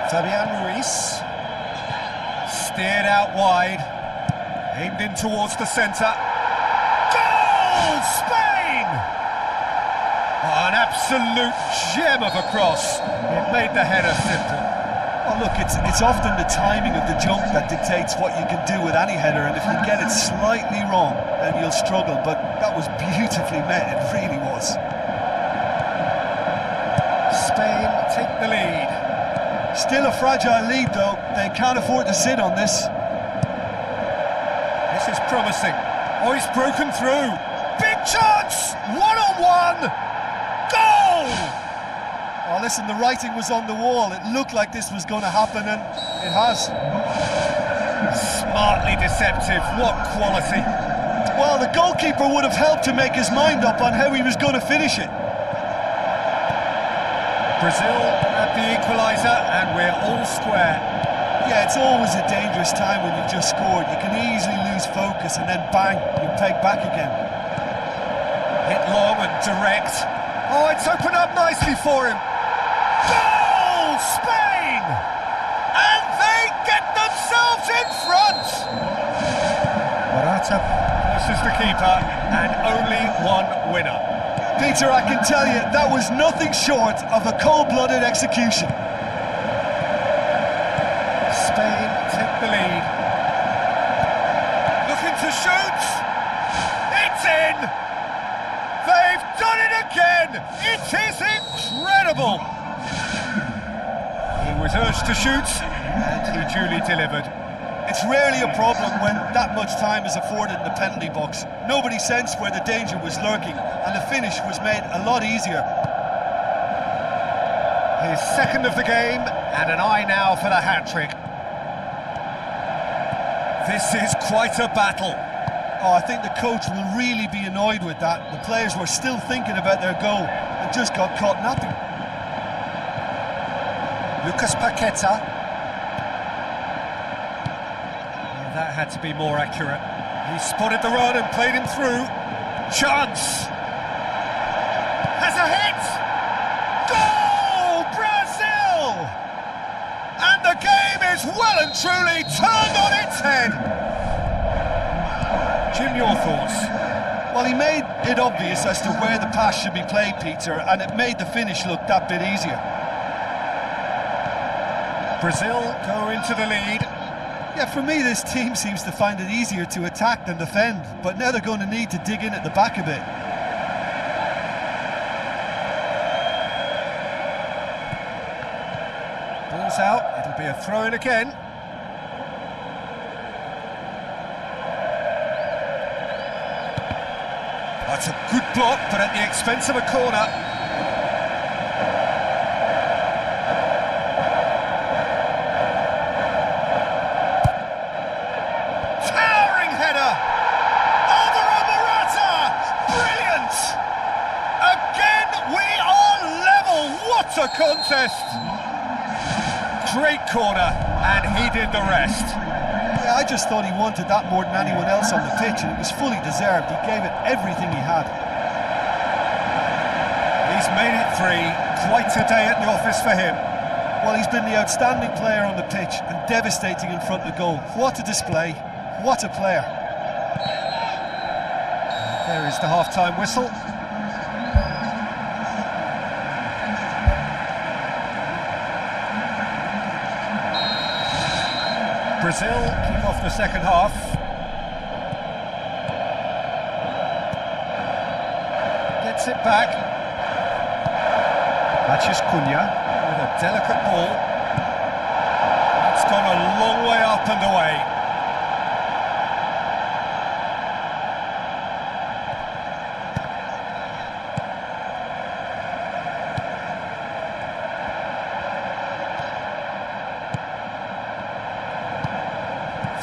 Fabian Ruiz. Steered out wide. Aimed in towards the centre. Goal! Spain! Oh, an absolute gem of a cross. It made the header simple. Well, look, it's often the timing of the jump that dictates what you can do with any header, and if you get it slightly wrong, then you'll struggle, but that was beautifully met, it really was. Spain take the lead. Still a fragile lead, though. They can't afford to sit on this. This is promising. Oh, he's broken through. Big chance! One-on-one! Goal! Oh, listen, the writing was on the wall. It looked like this was going to happen, and it has. Smartly deceptive. What quality. Well, the goalkeeper would have helped to make his mind up on how he was going to finish it. Brazil at the equaliser, and we're all square. Yeah, it's always a dangerous time when you've just scored. You can easily lose focus, and then bang, you peg back again. Hit long and direct. Oh, it's opened up nicely for him. Goal, Spain! And they get themselves in front! Morata versus the keeper, and only one winner. Peter, I can tell you, that was nothing short of a cold-blooded execution. Spain take the lead. Looking to shoot! It's in! They've done it again! It is incredible! He was urged to shoot, and he duly delivered. It's rarely a problem when that much time is afforded in the penalty box. Nobody sensed where the danger was lurking, and the finish was made a lot easier. His second of the game, and an eye now for the hat-trick. This is quite a battle. Oh, I think the coach will really be annoyed with that. The players were still thinking about their goal and just got caught napping. Lucas Paqueta. That had to be more accurate. He spotted the run and played him through. Chance! Has a hit! Goal! Brazil! And the game is well and truly turned on its head! Jim, your thoughts? Well, he made it obvious as to where the pass should be played, Peter, and it made the finish look that bit easier. Brazil go into the lead. Yeah, for me, this team seems to find it easier to attack than defend, but now they're going to need to dig in at the back a bit. Ball's out, it'll be a throw-in again. That's a good block, but at the expense of a corner. A contest. Great corner, and he did the rest. Yeah, I just thought he wanted that more than anyone else on the pitch, and it was fully deserved. He gave it everything he had. He's made it 3. Quite a day at the office for him. Well, he's been the outstanding player on the pitch and devastating in front of goal. What a display. What a player. There is the half-time whistle. Brazil kick off the second half. Gets it back. Matches Cunha with a delicate ball. It's gone a long way up and away.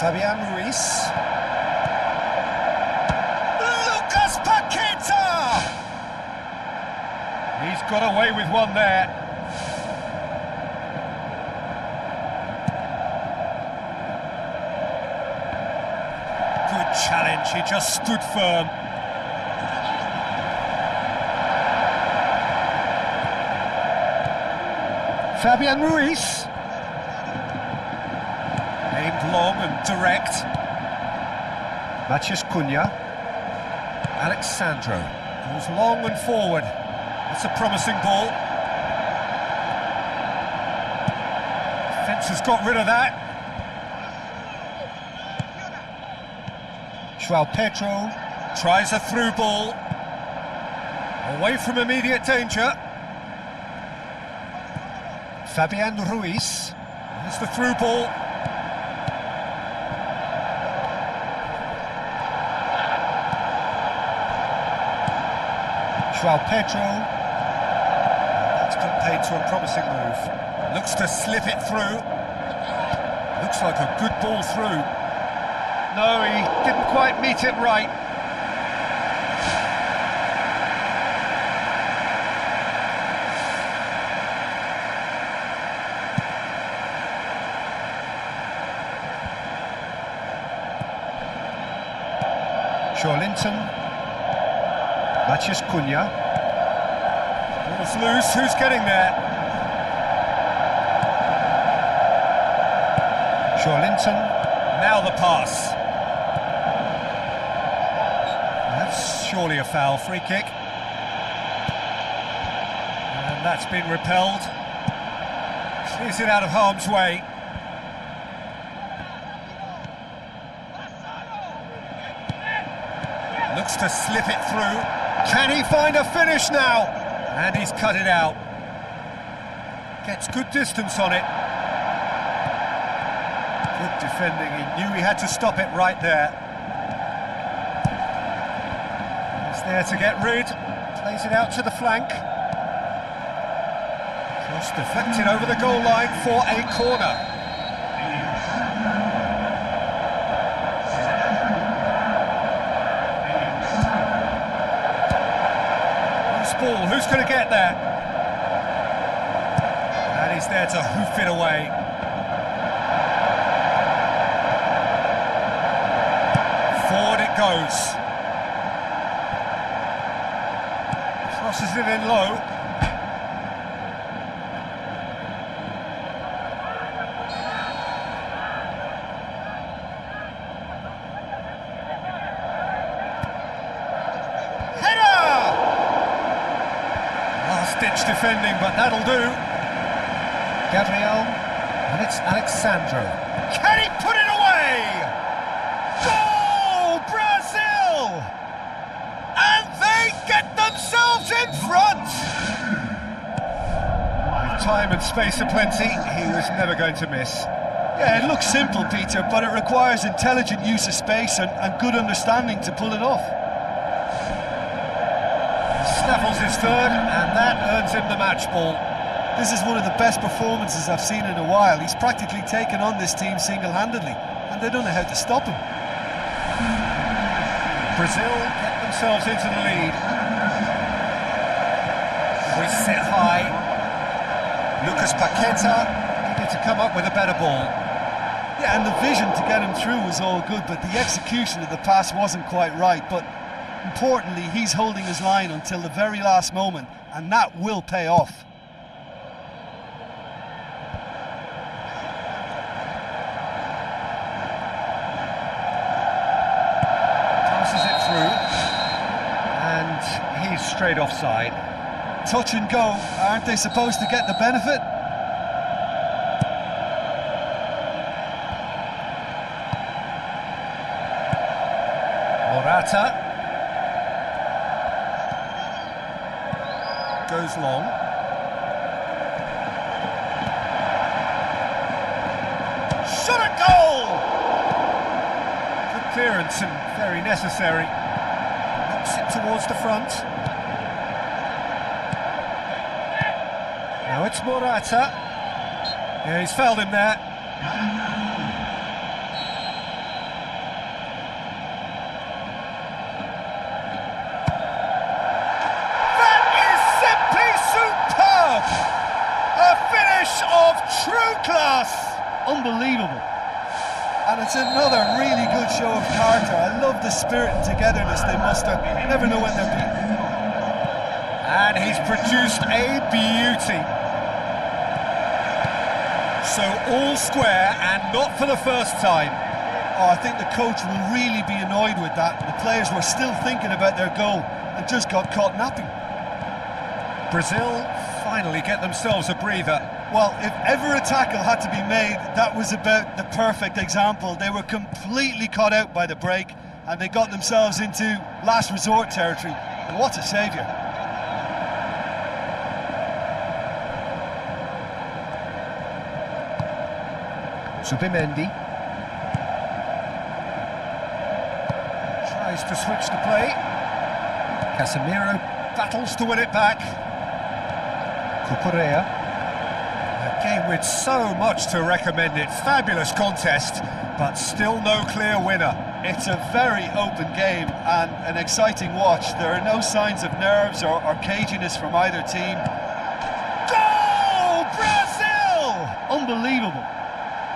Fabian Ruiz. Lucas Paqueta! He's got away with one there. Good challenge, he just stood firm. Fabian Ruiz. Aimed long and direct. Matches Cunha. Alexandro goes long and forward. That's a promising ball. Defence has got rid of that. João Pedro tries a through ball. Away from immediate danger. Fabian Ruiz. There's the through ball. João Pedro. That's played to a promising move. Looks to slip it through. Looks like a good ball through. No, he didn't quite meet it right. Linton. Matches Cunha. Ball's loose, who's getting there? Linton. Now the pass. That's surely a foul, free kick. And that's been repelled. Clears it out of harm's way. Looks to slip it through. Can he find a finish now? And he's cut it out. Gets good distance on it. Good defending. He knew he had to stop it right there. He's there to get rid. Plays it out to the flank. Cross deflected over the goal line for a corner. Ball, who's going to get there? And he's there to hoof it away. Forward it goes. Crosses it in low. Ditch defending, but that'll do. Gabriel, and it's Alexandro. Can he put it away? Goal, Brazil! And they get themselves in front! With time and space aplenty, he was never going to miss. Yeah, it looks simple, Peter, but it requires intelligent use of space and good understanding to pull it off. Snaffles his third, and that earns him the match ball. This is one of the best performances I've seen in a while. He's practically taken on this team single-handedly, and they don't know how to stop him. Brazil get themselves into the lead. We sit high. Lucas Paqueta needed to come up with a better ball. Yeah, and the vision to get him through was all good, but the execution of the pass wasn't quite right. But importantly, he's holding his line until the very last moment, and that will pay off. Passes it through, and he's straight offside. Touch and go, aren't they supposed to get the benefit? Morata goes long. Shot at goal! Good clearance and very necessary. Knocks it towards the front. Now it's Morata. Yeah, he's fouled him there. Of true class. Unbelievable. And it's another really good show of character. I love the spirit and togetherness they muster. You never know when they're beaten. And he's produced a beauty. So all square, and not for the first time. Oh, I think the coach will really be annoyed with that. The players were still thinking about their goal and just got caught napping. Brazil finally get themselves a breather. Well, if ever a tackle had to be made, that was about the perfect example. They were completely caught out by the break, and they got themselves into last resort territory. And what a saviour. Zubimendi tries to switch the play. Casemiro battles to win it back. Cucurella. A game with so much to recommend it. Fabulous contest, but still no clear winner. It's a very open game and an exciting watch. There are no signs of nerves or caginess from either team. Goal! Brazil! Unbelievable.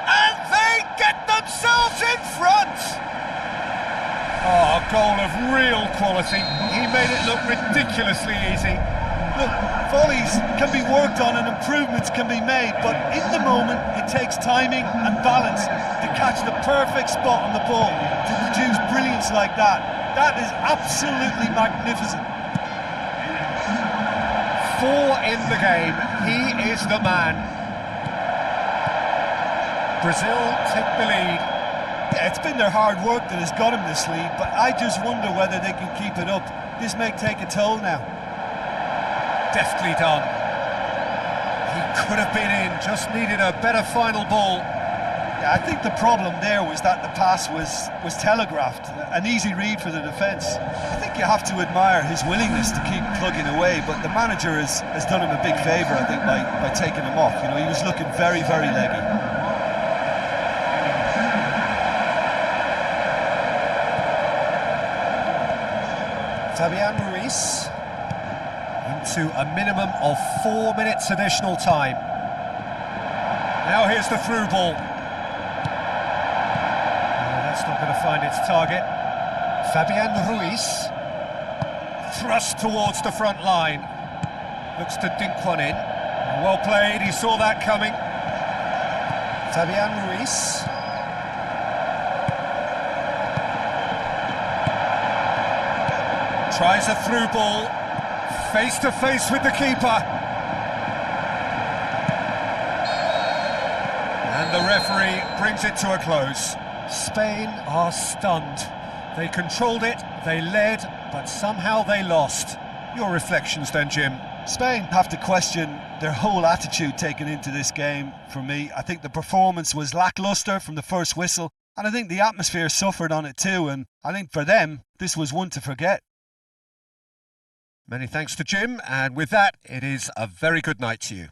And they get themselves in front! Oh, a goal of real quality. He made it look ridiculously easy. Look, volleys can be worked on and improvements can be made, but in the moment it takes timing and balance to catch the perfect spot on the ball to produce brilliance like that. That is absolutely magnificent. 4 in the game. He is the man. Brazil take the lead. Yeah, it's been their hard work that has got them this lead, but I just wonder whether they can keep it up. This may take a toll now. Deftly done. He could have been in, just needed a better final ball. Yeah, I think the problem there was that the pass was telegraphed, an easy read for the defence. I think you have to admire his willingness to keep plugging away, but the manager has done him a big favour, I think, by taking him off. You know, he was looking very, very leggy. Fabian Ruiz into a minimum of 4 minutes additional time. Now here's the through ball. That's not going to find its target. Fabian Ruiz thrust towards the front line. Looks to dink one in. Well played, he saw that coming. Fabian Ruiz. Tries a through ball. Face to face with the keeper. And the referee brings it to a close. Spain are stunned. They controlled it, they led, but somehow they lost. Your reflections then, Jim? Spain have to question their whole attitude taken into this game for me. I think the performance was lacklustre from the first whistle, and I think the atmosphere suffered on it too, and I think for them, this was one to forget. Many thanks to Jim, and with that, it is a very good night to you.